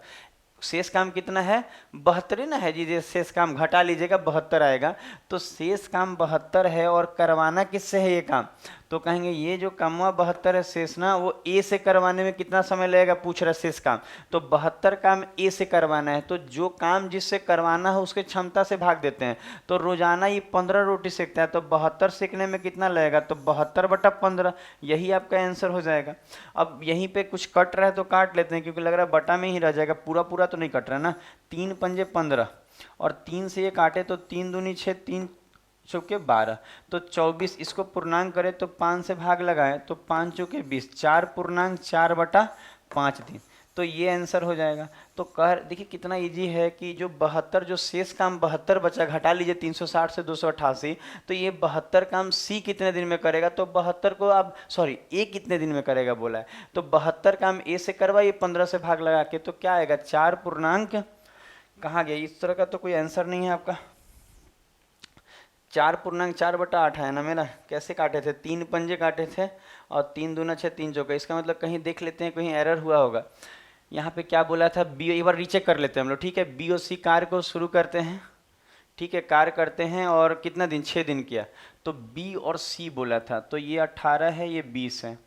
शेष काम कितना है? 72 ना है जी, शेष काम घटा लीजिएगा 72 आएगा। तो शेष काम 72 है, और करवाना किससे है ये काम? तो कहेंगे ये जो कामवा 72 है शेष ना, वो ए से करवाने में कितना समय लगेगा पूछ रहा है शेष काम। तो 72 काम ए से करवाना है, तो जो काम जिससे करवाना है उसके क्षमता से भाग देते हैं। तो रोजाना ये 15 रोटी सेकता है, तो 72 सेकने में कितना लगेगा? तो 72/15, यही आपका आंसर हो जाएगा। अब यहीं पे कुछ कट रहा है तो काट लेते हैं, क्योंकि लग रहा है बटा में ही रह जाएगा, पूरा पूरा तो नहीं कट रहा ना। 3 पंजे 15, और 3 से ये काटे तो 3 दूनी 6, 3 चौके 12, तो 24। इसको पूर्णांक करें तो 5 से भाग लगाए तो 5 चौके 20, 4 पूर्णांक 4/5 दिन, तो ये आंसर हो जाएगा। तो कह देखिए कितना इजी है कि जो 72, जो शेष काम 72 बचा, घटा लीजिए 360 से 288, तो ये 72 काम सी कितने दिन में करेगा? तो 72 को आप ए कितने दिन में करेगा बोला है, तो 72 काम ए से करवाइए 15 से भाग लगा के, तो क्या आएगा? 4 पूर्णांक कहाँ गया? इस तरह का तो कोई आंसर नहीं है आपका। 4 पूर्णांक 4/8 है ना मेरा। कैसे काटे थे? 3 पंजे काटे थे, और 3 दूना 6, 3 चौका। इसका मतलब कहीं देख लेते हैं, कहीं एरर हुआ होगा। यहाँ पे क्या बोला था? बी, एक बार रीचेक कर लेते हैं हम लोग, ठीक है। बी और सी कार्य को शुरू करते हैं, ठीक है, कार्य करते हैं, और कितना दिन? 6 दिन किया। तो बी और सी बोला था, तो ये 18 है, ये 20 है,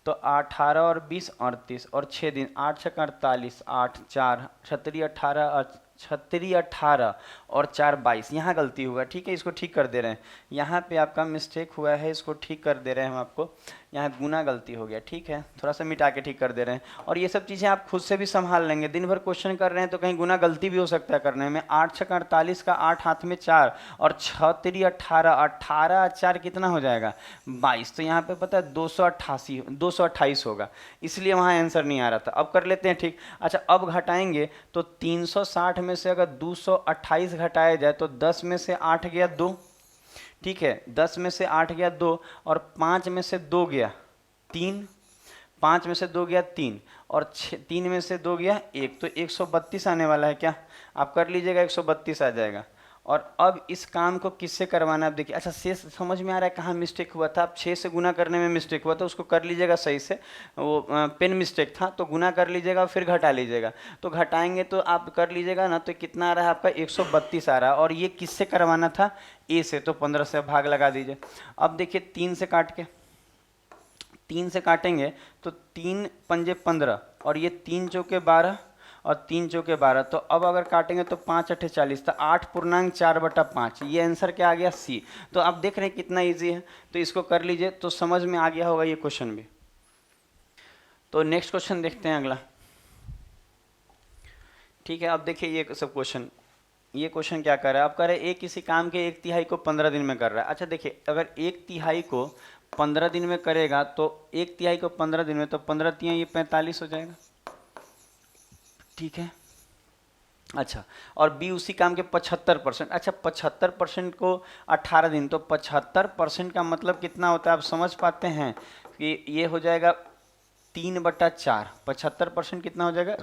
तो 18 और 20 38, और 6 दिन, 8 छक 48, 8 4 36 18, 36 18 और 4 22। यहाँ गलती हुआ, ठीक है, इसको ठीक कर दे रहे हैं। यहाँ पे आपका मिस्टेक हुआ है, इसको ठीक कर दे रहे हैं हम आपको। यहाँ गुना गलती हो गया, ठीक है, थोड़ा सा मिटा के ठीक कर दे रहे हैं। और ये सब चीज़ें आप खुद से भी संभाल लेंगे। दिन भर क्वेश्चन कर रहे हैं तो कहीं गुना गलती भी हो सकता है करने में। 8 छक 48 का 8, हाथ में 4, और 6 3 18, 18 4 कितना हो जाएगा? 22। तो यहाँ पे पता है 228 होगा, इसलिए वहाँ आंसर नहीं आ रहा था। अब कर लेते हैं ठीक। अच्छा अब घटाएंगे तो 360 में से अगर 228 घटाया जाए तो 10 में से 8 गया 2, ठीक है, 10 में से 8 गया 2, और 5 में से 2 गया 3, 5 में से 2 गया 3, और 3 में से 2 गया 1, तो 132 आने वाला है। क्या आप कर लीजिएगा? 132 आ जाएगा। और अब इस काम को किससे करवाना है? आप देखिए। अच्छा शेष समझ में आ रहा है कहाँ मिस्टेक हुआ था? आप 6 से गुना करने में मिस्टेक हुआ था, उसको कर लीजिएगा सही से। वो पेन मिस्टेक था, तो गुना कर लीजिएगा फिर घटा लीजिएगा। तो घटाएंगे तो आप कर लीजिएगा ना, तो कितना आ रहा है आपका? 132 आ रहा है। और ये किससे करवाना था? ए से, तो 15 से भाग लगा दीजिए। अब देखिए 3 से काट के, 3 से काटेंगे तो 3 पंजे 15, और ये 3 चौके 12, और 3 चौके 12। तो अब अगर काटेंगे तो 5 अट्ठे 40, तो 8.4/5, ये आंसर क्या आ गया सी। तो आप देख रहे हैं कितना ईजी है, तो इसको कर लीजिए तो समझ में आ गया होगा ये क्वेश्चन भी। तो नेक्स्ट क्वेश्चन देखते हैं अगला। ठीक है, अब देखिए ये सब क्वेश्चन, ये क्वेश्चन क्या कर रहा है, आप कह रहे हैं एक किसी काम के 1/3 को 15 दिन में कर रहा है। अच्छा देखिए, अगर 1/3 को 15 दिन में करेगा तो 1/3 को 15 दिन में, तो 15 तिया ये 45 हो जाएगा। ठीक है, अच्छा, और बी उसी काम के 75%। अच्छा 75% को 18 दिन, तो 75% का मतलब कितना होता है, आप समझ पाते हैं कि ये हो जाएगा 3/4। 75% कितना हो जाएगा,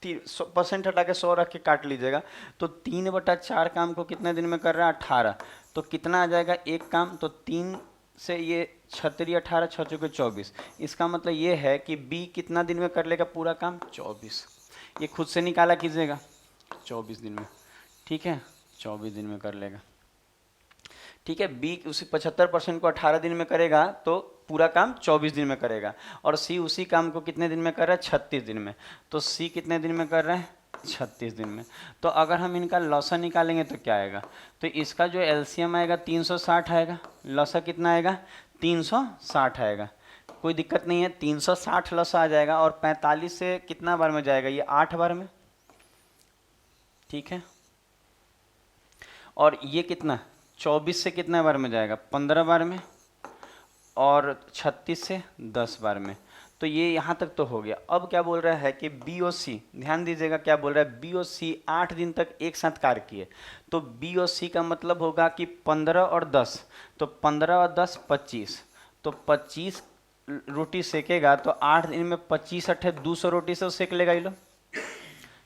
100% हटा के 100 रख के काट लीजिएगा, तो 3/4 काम को कितने दिन में कर रहा है, 18। तो कितना आ जाएगा एक काम, तो 3 से ये 36 18 6 चौके 24। इसका मतलब ये है कि बी कितना दिन में कर लेगा पूरा काम, 24। ये खुद से निकाला कीजिएगा, 24 दिन में। ठीक है, 24 दिन में कर लेगा। ठीक है, बी उसी 75% को 18 दिन में करेगा तो पूरा काम 24 दिन में करेगा, और सी उसी काम को कितने दिन में कर रहा है, 36 दिन में। तो सी कितने दिन में कर रहा है, 36 दिन में। तो अगर हम इनका लॉसा निकालेंगे तो क्या आएगा, तो इसका जो एलसीएम आएगा 360 आएगा, लॉसा कितना आएगा, 360 आएगा। कोई दिक्कत नहीं है, 360 लॉसा आ जाएगा, और 45 से कितना बार में जाएगा, ये 8 बार में। ठीक है, और ये कितना 24 से कितना बार में जाएगा, 15 बार में, और 36 से 10 बार में। तो ये यहाँ तक तो हो गया। अब क्या बोल रहा है कि बी और सी, ध्यान दीजिएगा क्या बोल रहा है, बी और सी 8 दिन तक एक साथ कार्य किए। तो बी और सी का मतलब होगा कि 15 और 10, तो 15 और 10 25, तो 25 रोटी सेकेगा, तो 8 दिन में 25 अट्ठे 200 रोटी से सेक लेगा। ये लो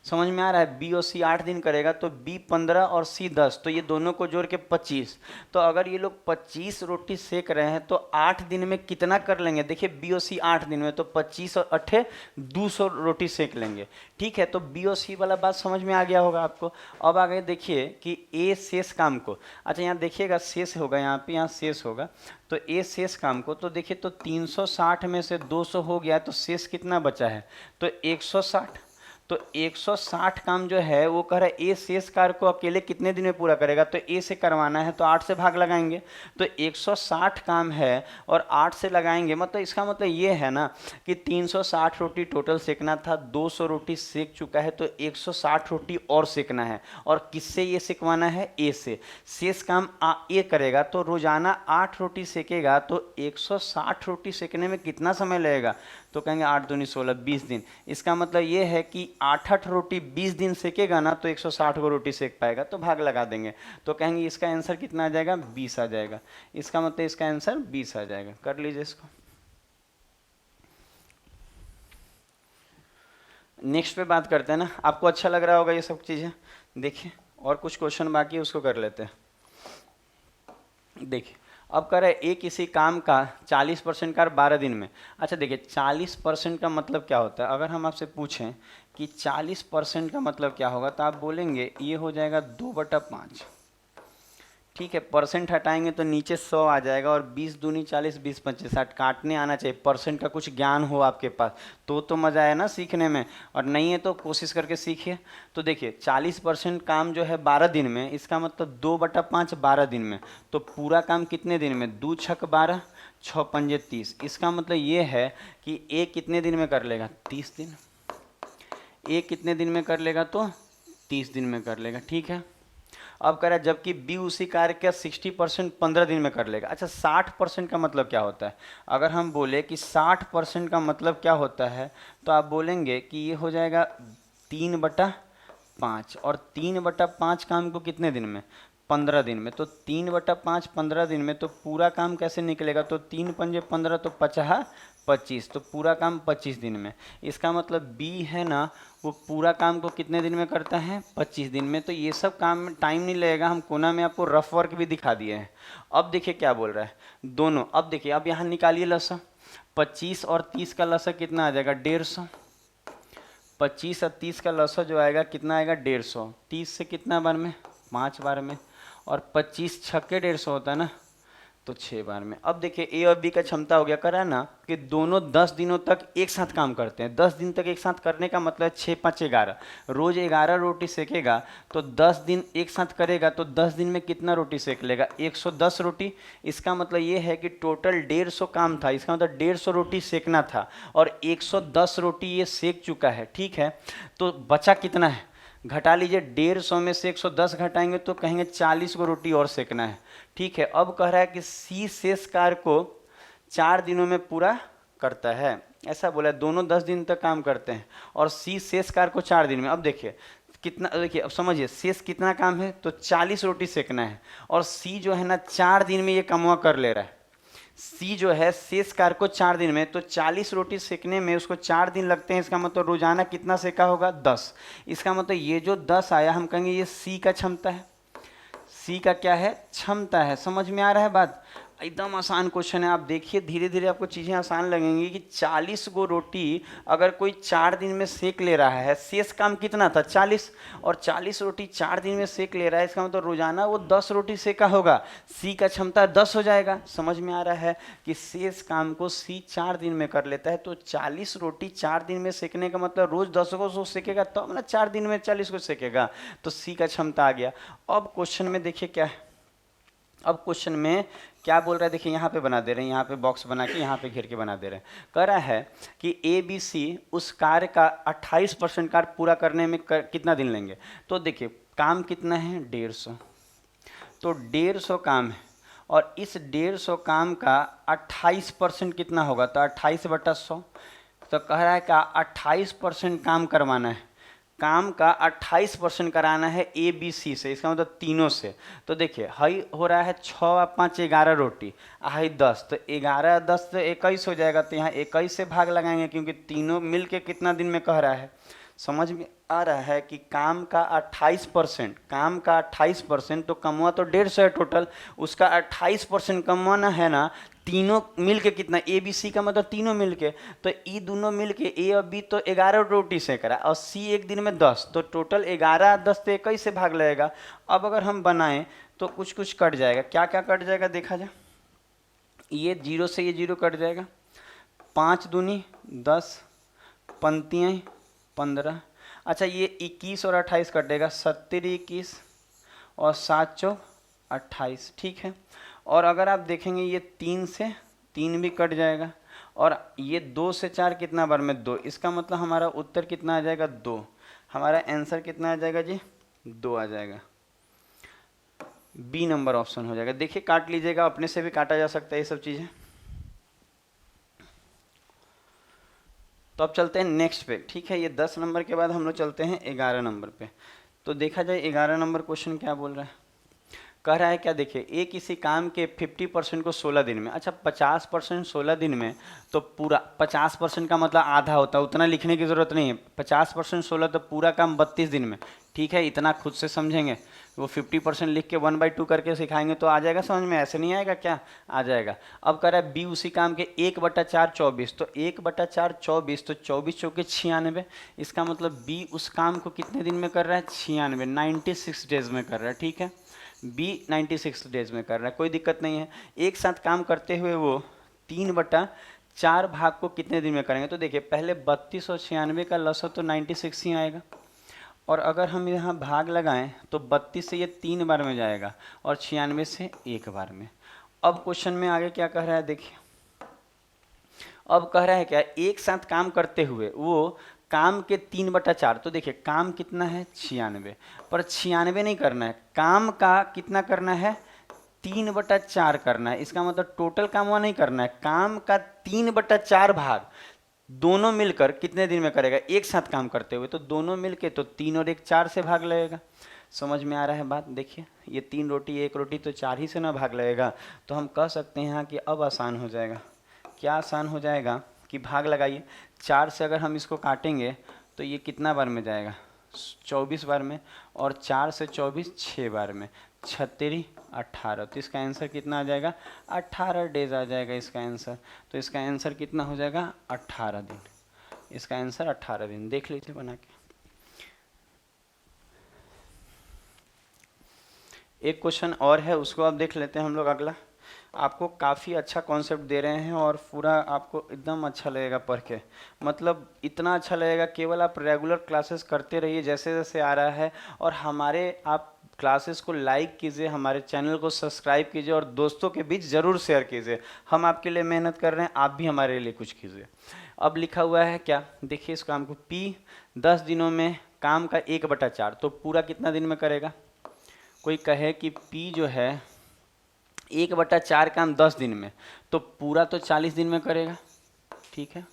समझ में आ रहा है, बी और सी 8 दिन करेगा, तो बी 15 और सी 10, तो ये दोनों को जोड़ के 25। तो अगर ये लोग 25 रोटी सेक रहे हैं तो 8 दिन में कितना कर लेंगे, देखिए बी और सी 8 दिन में, तो 25 और अट्ठे 200 रोटी सेक लेंगे। ठीक है, तो बी और सी वाला बात समझ में आ गया होगा आपको। अब आगे देखिए कि ए शेष काम को, अच्छा यहाँ देखिएगा शेष होगा, यहाँ पे यहाँ शेष होगा, तो ए शेष काम को, तो देखिए तो 360 में से 200 हो गया, तो शेष कितना बचा है, तो 160। तो 160 काम जो है वो कह रहा है ए शेष कार्य को अकेले कितने दिन में पूरा करेगा, तो ए से करवाना है तो 8 से भाग लगाएंगे, तो 160 काम है और 8 से लगाएंगे, मतलब इसका मतलब ये है ना कि 360 रोटी टोटल सेकना था, 200 रोटी सेक चुका है, तो 160 रोटी और सेकना है। और किससे ये सेकवाना है, ए से। शेष काम ए करेगा, तो रोजाना 8 रोटी सेकेगा, तो 160 रोटी सेकने में कितना समय लगेगा, तो कहेंगे 8 दूनी 16, 20 दिन। इसका मतलब ये है कि 8 रोटी 20 दिन सेकेगा ना, तो 160 को रोटी सेक पाएगा, तो भाग लगा देंगे, तो कहेंगे इसका आंसर कितना आ जाएगा, 20 आ जाएगा। इसका मतलब इसका आंसर 20 आ जाएगा। कर लीजिए इसको। नेक्स्ट पे बात करते हैं ना, आपको अच्छा लग रहा होगा ये सब चीज़ें। देखिए और कुछ क्वेश्चन बाकी है, उसको कर लेते हैं। देखिए अब कर रहे एक किसी काम का 40% कार्य 12 दिन में। अच्छा देखिए 40% का मतलब क्या होता है, अगर हम आपसे पूछें कि 40% का मतलब क्या होगा, तो आप बोलेंगे ये हो जाएगा 2/5। ठीक है, परसेंट हटाएंगे तो नीचे 100 आ जाएगा, और 20 दूनी 40, 20 25 60 काटने आना चाहिए। परसेंट का कुछ ज्ञान हो आपके पास तो मज़ा आया ना सीखने में, और नहीं है तो कोशिश करके सीखिए। तो देखिए 40% काम जो है 12 दिन में, इसका मतलब 2/5 12 दिन में, तो पूरा काम कितने दिन में, 2 छक 12, 6 पंजे 30। इसका मतलब ये है कि ए कितने दिन में कर लेगा, 30 दिन। ए कितने दिन में कर लेगा, तो 30 दिन में कर लेगा। ठीक है, अब कह रहा है जबकि बी उसी कार्य का 60% 15 दिन में कर लेगा। अच्छा 60% का मतलब क्या होता है, अगर हम बोले कि 60% का मतलब क्या होता है, तो आप बोलेंगे कि ये हो जाएगा 3/5, और 3/5 काम को कितने दिन में, 15 दिन में। तो 3/5 15 दिन में, तो पूरा काम कैसे निकलेगा, तो 3 पंजे 15, तो 50 25, तो पूरा काम 25 दिन में। इसका मतलब बी है ना, वो पूरा काम को कितने दिन में करता है, 25 दिन में। तो ये सब काम में टाइम नहीं लगेगा, हम कोना में आपको रफ वर्क भी दिखा दिए हैं। अब देखिए क्या बोल रहा है दोनों। अब देखिए अब यहाँ निकालिए लसा, 25 और 30 का लसा कितना आ जाएगा, 150। 25 और 30 का लसा जो आएगा कितना आएगा, 150। 30 से कितना बार में, 5 बार में, और 25 छक्के 150 होता है ना, तो 6 बार में। अब देखिए ए और बी का क्षमता हो गया, करा ना कि दोनों 10 दिनों तक एक साथ काम करते हैं। 10 दिन तक एक साथ करने का मतलब 6 5 11, रोज 11 रोटी सेकेगा तो 10 दिन एक साथ करेगा तो 10 दिन में कितना रोटी सेक लेगा? 110 रोटी। इसका मतलब ये है कि टोटल 150 काम था, इसका मतलब 150 रोटी सेकना था और 110 रोटी ये सेक चुका है। ठीक है, तो बचा कितना है? घटा लीजिए, 150 में से 110 घटाएंगे तो कहेंगे 40 को रोटी और सेकना है। ठीक है, अब कह रहा है कि सी शेष कार्य को 4 दिनों में पूरा करता है, ऐसा बोला है। दोनों 10 दिन तक काम करते हैं और सी शेष कार्य को 4 दिन में। अब देखिए कितना, देखिए अब समझिए शेष कितना काम है, तो 40 रोटी सेकना है और सी जो है ना 4 दिन में ये कमवा कर ले रहा है। सी जो है शेष कार्य को 4 दिन में, तो 40 रोटी सेकने में उसको 4 दिन लगते हैं। इसका मतलब रोजाना कितना सेका होगा? 10। इसका मतलब ये जो 10 आया हम कहेंगे ये सी का क्षमता है। सी का क्या है? क्षमता है। समझ में आ रहा है बात? एकदम आसान क्वेश्चन है, आप देखिए धीरे धीरे आपको चीज़ें आसान लगेंगी कि 40 गो रोटी अगर कोई 4 दिन में सेक ले रहा है, शेष काम कितना था? 40, और 40 रोटी 4 दिन में सेक ले रहा है, इसका मतलब रोजाना वो 10 रोटी सेका होगा। सी का क्षमता 10 हो जाएगा। समझ में आ रहा है कि शेष काम को सी 4 दिन में कर लेता है, तो 40 रोटी 4 दिन में सेकने का मतलब रोज 10 को सेकेगा तो ना 4 दिन में 40 को सेकेगा, तो सी का क्षमता आ गया। अब क्वेश्चन में देखिए क्या है, अब क्वेश्चन में क्या बोल रहा है, देखिए यहाँ पे बना दे रहे हैं, यहाँ पे बॉक्स बना के यहाँ पे घेर के बना दे रहे हैं। कह रहा है कि ए बी सी उस कार्य का 28% कार्य पूरा करने में कितना दिन लेंगे। तो देखिए काम कितना है? 150, तो 150 काम है और इस 150 काम का 28% कितना होगा? तो 28/100। तो कह रहा है कि 28% काम करवाना है, काम का 28% कराना है ए बी सी से, इसका मतलब तीनों से। तो देखिए हई हो रहा है 6 और 5 11 रोटी, हाई 10, तो 11 10 तो 21 हो जाएगा। तो यहाँ 21 से भाग लगाएंगे क्योंकि तीनों मिल के कितना दिन में कह रहा है। समझ में आ रहा है कि काम का 28%, काम का 28%, तो कमवा तो 150 है टोटल, उसका 28% कमवाना है ना। तीनों मिल के कितना? ए बी सी का मतलब तीनों मिल के, तो ई दोनों मिल के ए और बी तो 11 रोटी से करा और सी एक दिन में 10, तो टोटल 11 10 तो 21 से भाग लगेगा। अब अगर हम बनाएं तो कुछ कुछ कट जाएगा। क्या क्या कट जाएगा देखा जाए, ये 0 से ये 0 कट जाएगा, 5 दूनी 10, पंक्तियाँ 15। अच्छा ये 21 और 28 कटेगा, 70 21 और 7 चौक 28। ठीक है, और अगर आप देखेंगे ये 3 से 3 भी कट जाएगा और ये 2 से 4 कितना बार में? 2। इसका मतलब हमारा उत्तर कितना आ जाएगा? 2। हमारा आंसर कितना आ जाएगा जी? 2 आ जाएगा। बी नंबर ऑप्शन हो जाएगा। देखिए काट लीजिएगा, अपने से भी काटा जा सकता है ये सब चीज़ें। तो अब चलते हैं नेक्स्ट पे। ठीक है, ये 10 नंबर के बाद हम लोग चलते हैं 11 नंबर पे। तो देखा जाए 11 नंबर क्वेश्चन क्या बोल रहा है। कह रहा है क्या, देखिए ए किसी काम के 50% को 16 दिन में, अच्छा 50% 16 दिन में, तो पूरा 50% का मतलब आधा होता है, उतना लिखने की ज़रूरत नहीं है। 50% 16 तो पूरा काम 32 दिन में। ठीक है, इतना खुद से समझेंगे, वो 50% लिख के 1/2 करके सिखाएंगे तो आ जाएगा समझ में, ऐसे नहीं आएगा क्या? आ जाएगा। अब कह रहा है बी उसी काम के 1/4 24, तो 1/4 24, तो 24 चौके 96। इसका मतलब बी उस काम को कितने दिन में कर रहा है? 96, 96 डेज में कर रहा है। ठीक है, बी 96 डेज में कर रहा है, कोई दिक्कत नहीं है। एक साथ काम करते हुए वो 3/4 भाग को कितने दिन में करेंगे। तो देखिए पहले 32 और 96 का लसअ तो 96 ही आएगा, और अगर हम यहाँ भाग लगाएं तो 32 से ये 3 बार में जाएगा और 96 से 1 बार में। अब क्वेश्चन में आगे क्या कह रहा है देखिए, अब कह रहा है क्या, एक साथ काम करते हुए वो काम के 3/4, तो देखिए काम कितना है? 96, पर 96 नहीं करना है, काम का कितना करना है? 3/4 करना है। इसका मतलब टोटल काम वहाँ नहीं करना है, काम का 3/4 भाग दोनों मिलकर कितने दिन में करेगा? एक साथ काम करते हुए, तो दोनों मिलके तो 3 और 1 4 से भाग लगेगा। समझ में आ रहा है बात? देखिए ये 3 रोटी 1 रोटी तो 4 ही से ना भाग लगेगा, तो हम कह सकते हैं यहाँ कि अब आसान हो जाएगा। क्या आसान हो जाएगा कि भाग लगाइए, 4 से अगर हम इसको काटेंगे तो ये कितना बार में जाएगा? 24 बार में, और 4 से 24 6 बार में, 36 18, तो इसका आंसर कितना आ जाएगा? 18 डेज आ जाएगा इसका आंसर। तो इसका आंसर कितना हो जाएगा? 18 दिन। इसका आंसर 18 दिन। देख लीजिए बना के। एक क्वेश्चन और है, उसको अब देख लेते हैं हम लोग अगला। आपको काफ़ी अच्छा कॉन्सेप्ट दे रहे हैं और पूरा आपको एकदम अच्छा लगेगा पढ़ के। मतलब इतना अच्छा लगेगा, केवल आप रेगुलर क्लासेस करते रहिए जैसे जैसे आ रहा है। और हमारे आप क्लासेस को लाइक कीजिए, हमारे चैनल को सब्सक्राइब कीजिए और दोस्तों के बीच ज़रूर शेयर कीजिए। हम आपके लिए मेहनत कर रहे हैं, आप भी हमारे लिए कुछ कीजिए। अब लिखा हुआ है क्या, देखिए इस काम को, P 10 दिनों में काम का 1/4, तो पूरा कितना दिन में करेगा। कोई कहे कि P जो है 1/4 काम 10 दिन में, तो पूरा तो 40 दिन में करेगा, ठीक है।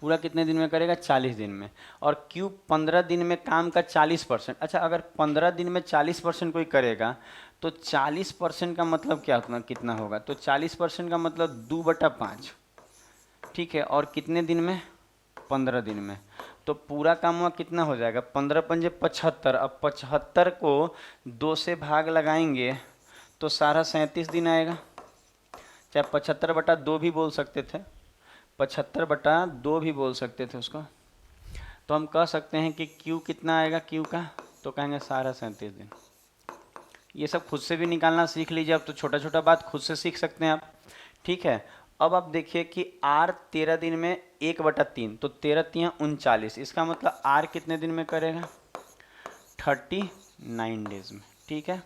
पूरा कितने दिन में करेगा, 40 दिन में। और Q 15 दिन में काम का 40%। अच्छा, अगर 15 दिन में 40% कोई करेगा तो 40% का मतलब क्या होगा, कितना होगा, तो 40% का मतलब 2/5, ठीक है। और कितने दिन में, 15 दिन में। तो पूरा काम हुआ कितना हो जाएगा, 15 पंजे 75। अब 75 को 2 से भाग लगाएंगे तो सारा 37 दिन आएगा। चाहे 75/2 भी बोल सकते थे, 75/2 भी बोल सकते थे उसको। तो हम कह सकते हैं कि Q कितना आएगा, Q का, तो कहेंगे सारा 37 दिन। ये सब खुद से भी निकालना सीख लीजिए, अब तो छोटा छोटा बात खुद से सीख सकते हैं आप, ठीक है। अब आप देखिए कि R 13 दिन में 1/3, तो 13 तियां 39, इसका मतलब R कितने दिन में करेगा, 39 डेज में, ठीक है।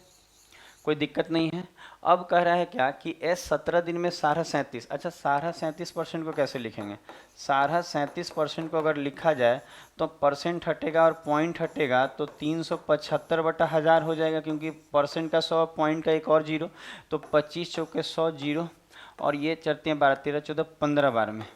कोई दिक्कत नहीं है। अब कह रहा है क्या कि S 17 दिन में सारा 37। अच्छा, सारा 37% को कैसे लिखेंगे, सारा 37% को अगर लिखा जाए तो परसेंट हटेगा और पॉइंट हटेगा, तो 375/1000 हो जाएगा, क्योंकि परसेंट का 100, पॉइंट का एक और जीरो, तो 25 चौके 100 जीरो, और ये चढ़ते हैं 12 13 14 15 बार में,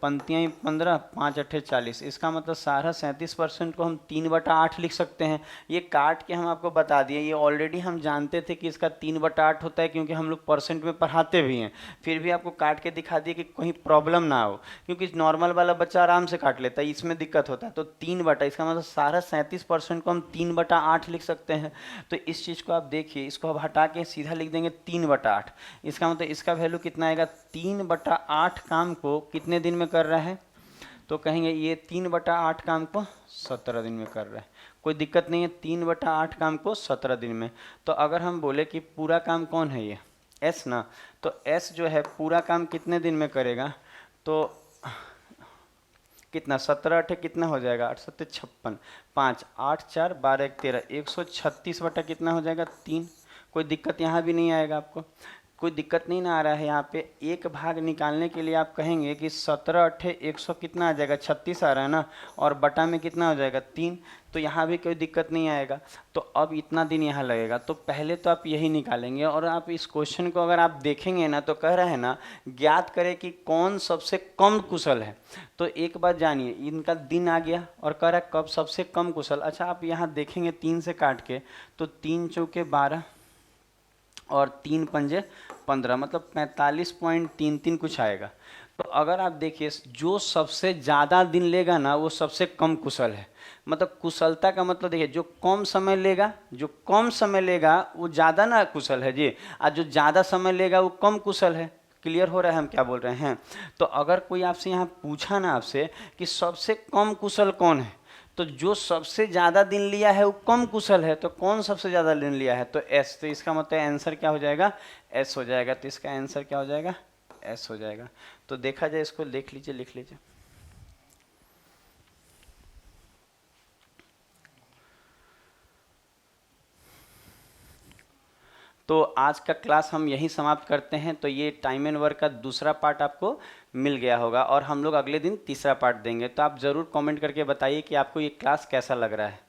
पंक्तियाँ ही 15, 5 अट्ठे 40। इसका मतलब सारा 37% को हम 3/8 लिख सकते हैं। ये काट के हम आपको बता दिए, ये ऑलरेडी हम जानते थे कि इसका 3/8 होता है, क्योंकि हम लोग परसेंट में पढ़ाते भी हैं। फिर भी आपको काट के दिखा दिए कि कहीं प्रॉब्लम ना हो, क्योंकि नॉर्मल वाला बच्चा आराम से काट लेता है, इसमें दिक्कत होता है। तो 3/, इसका मतलब सारा 37% को हम 3/8 लिख सकते हैं। तो इस चीज़ को आप देखिए, इसको अब हटा के सीधा लिख देंगे 3/8। इसका मतलब इसका वैल्यू कितना आएगा, 3/8 काम को कितने दिन में कर रहा है, तो कहेंगे ये 3/8 काम को 17 दिन में कर रहा है। कोई दिक्कत नहीं है, 3/8 काम को 17 दिन में। तो अगर हम बोले कि पूरा काम कौन है, ये S ना, तो S जो है पूरा काम कितने दिन में करेगा, तो कितना, 17 अठे कितना हो जाएगा, 8 7 56, 5 8 4 12 1 13, 136 बटा कितना हो जाएगा, 3। कोई दिक्कत यहाँ भी नहीं आएगा आपको, कोई दिक्कत नहीं ना आ रहा है। यहाँ पे एक भाग निकालने के लिए आप कहेंगे कि 17 अट्ठे 100 कितना आ जाएगा, 36 आ रहा है ना, और बटा में कितना हो जाएगा, 3। तो यहाँ भी कोई दिक्कत नहीं आएगा। तो अब इतना दिन यहाँ लगेगा, तो पहले तो आप यही निकालेंगे। और आप इस क्वेश्चन को अगर आप देखेंगे ना, तो कह रहे हैं ना, ज्ञात करें कि कौन सबसे कम कुशल है। तो एक बात जानिए, इनका दिन आ गया और कह रहा है कब सबसे कम कुशल। अच्छा, आप यहाँ देखेंगे 3 से काट के, तो 3 चौके 12 और 3 पंजे 15, मतलब 45.33 कुछ आएगा। तो अगर आप देखिए, जो सबसे ज़्यादा दिन लेगा ना, वो सबसे कम कुशल है। मतलब कुशलता का मतलब देखिए, जो कम समय लेगा, जो कम समय लेगा वो ज़्यादा ना कुशल है जी, और जो ज़्यादा समय लेगा वो कम कुशल है। क्लियर हो रहा है हम क्या बोल रहे हैं। तो अगर कोई आपसे यहाँ पूछा ना आपसे कि सबसे कम कुशल कौन है, तो जो सबसे ज़्यादा दिन लिया है वो कम कुशल है। तो कौन सबसे ज़्यादा दिन लिया है, तो S। तो इसका मतलब आंसर क्या हो जाएगा, S हो जाएगा। तो इसका आंसर क्या हो जाएगा, S हो जाएगा। तो देखा जाए, इसको देख लीजिए, लिख लीजिए। तो आज का क्लास हम यहीं समाप्त करते हैं। तो ये टाइम एंड वर्क का दूसरा पार्ट आपको मिल गया होगा, और हम लोग अगले दिन तीसरा पार्ट देंगे। तो आप ज़रूर कमेंट करके बताइए कि आपको ये क्लास कैसा लग रहा है।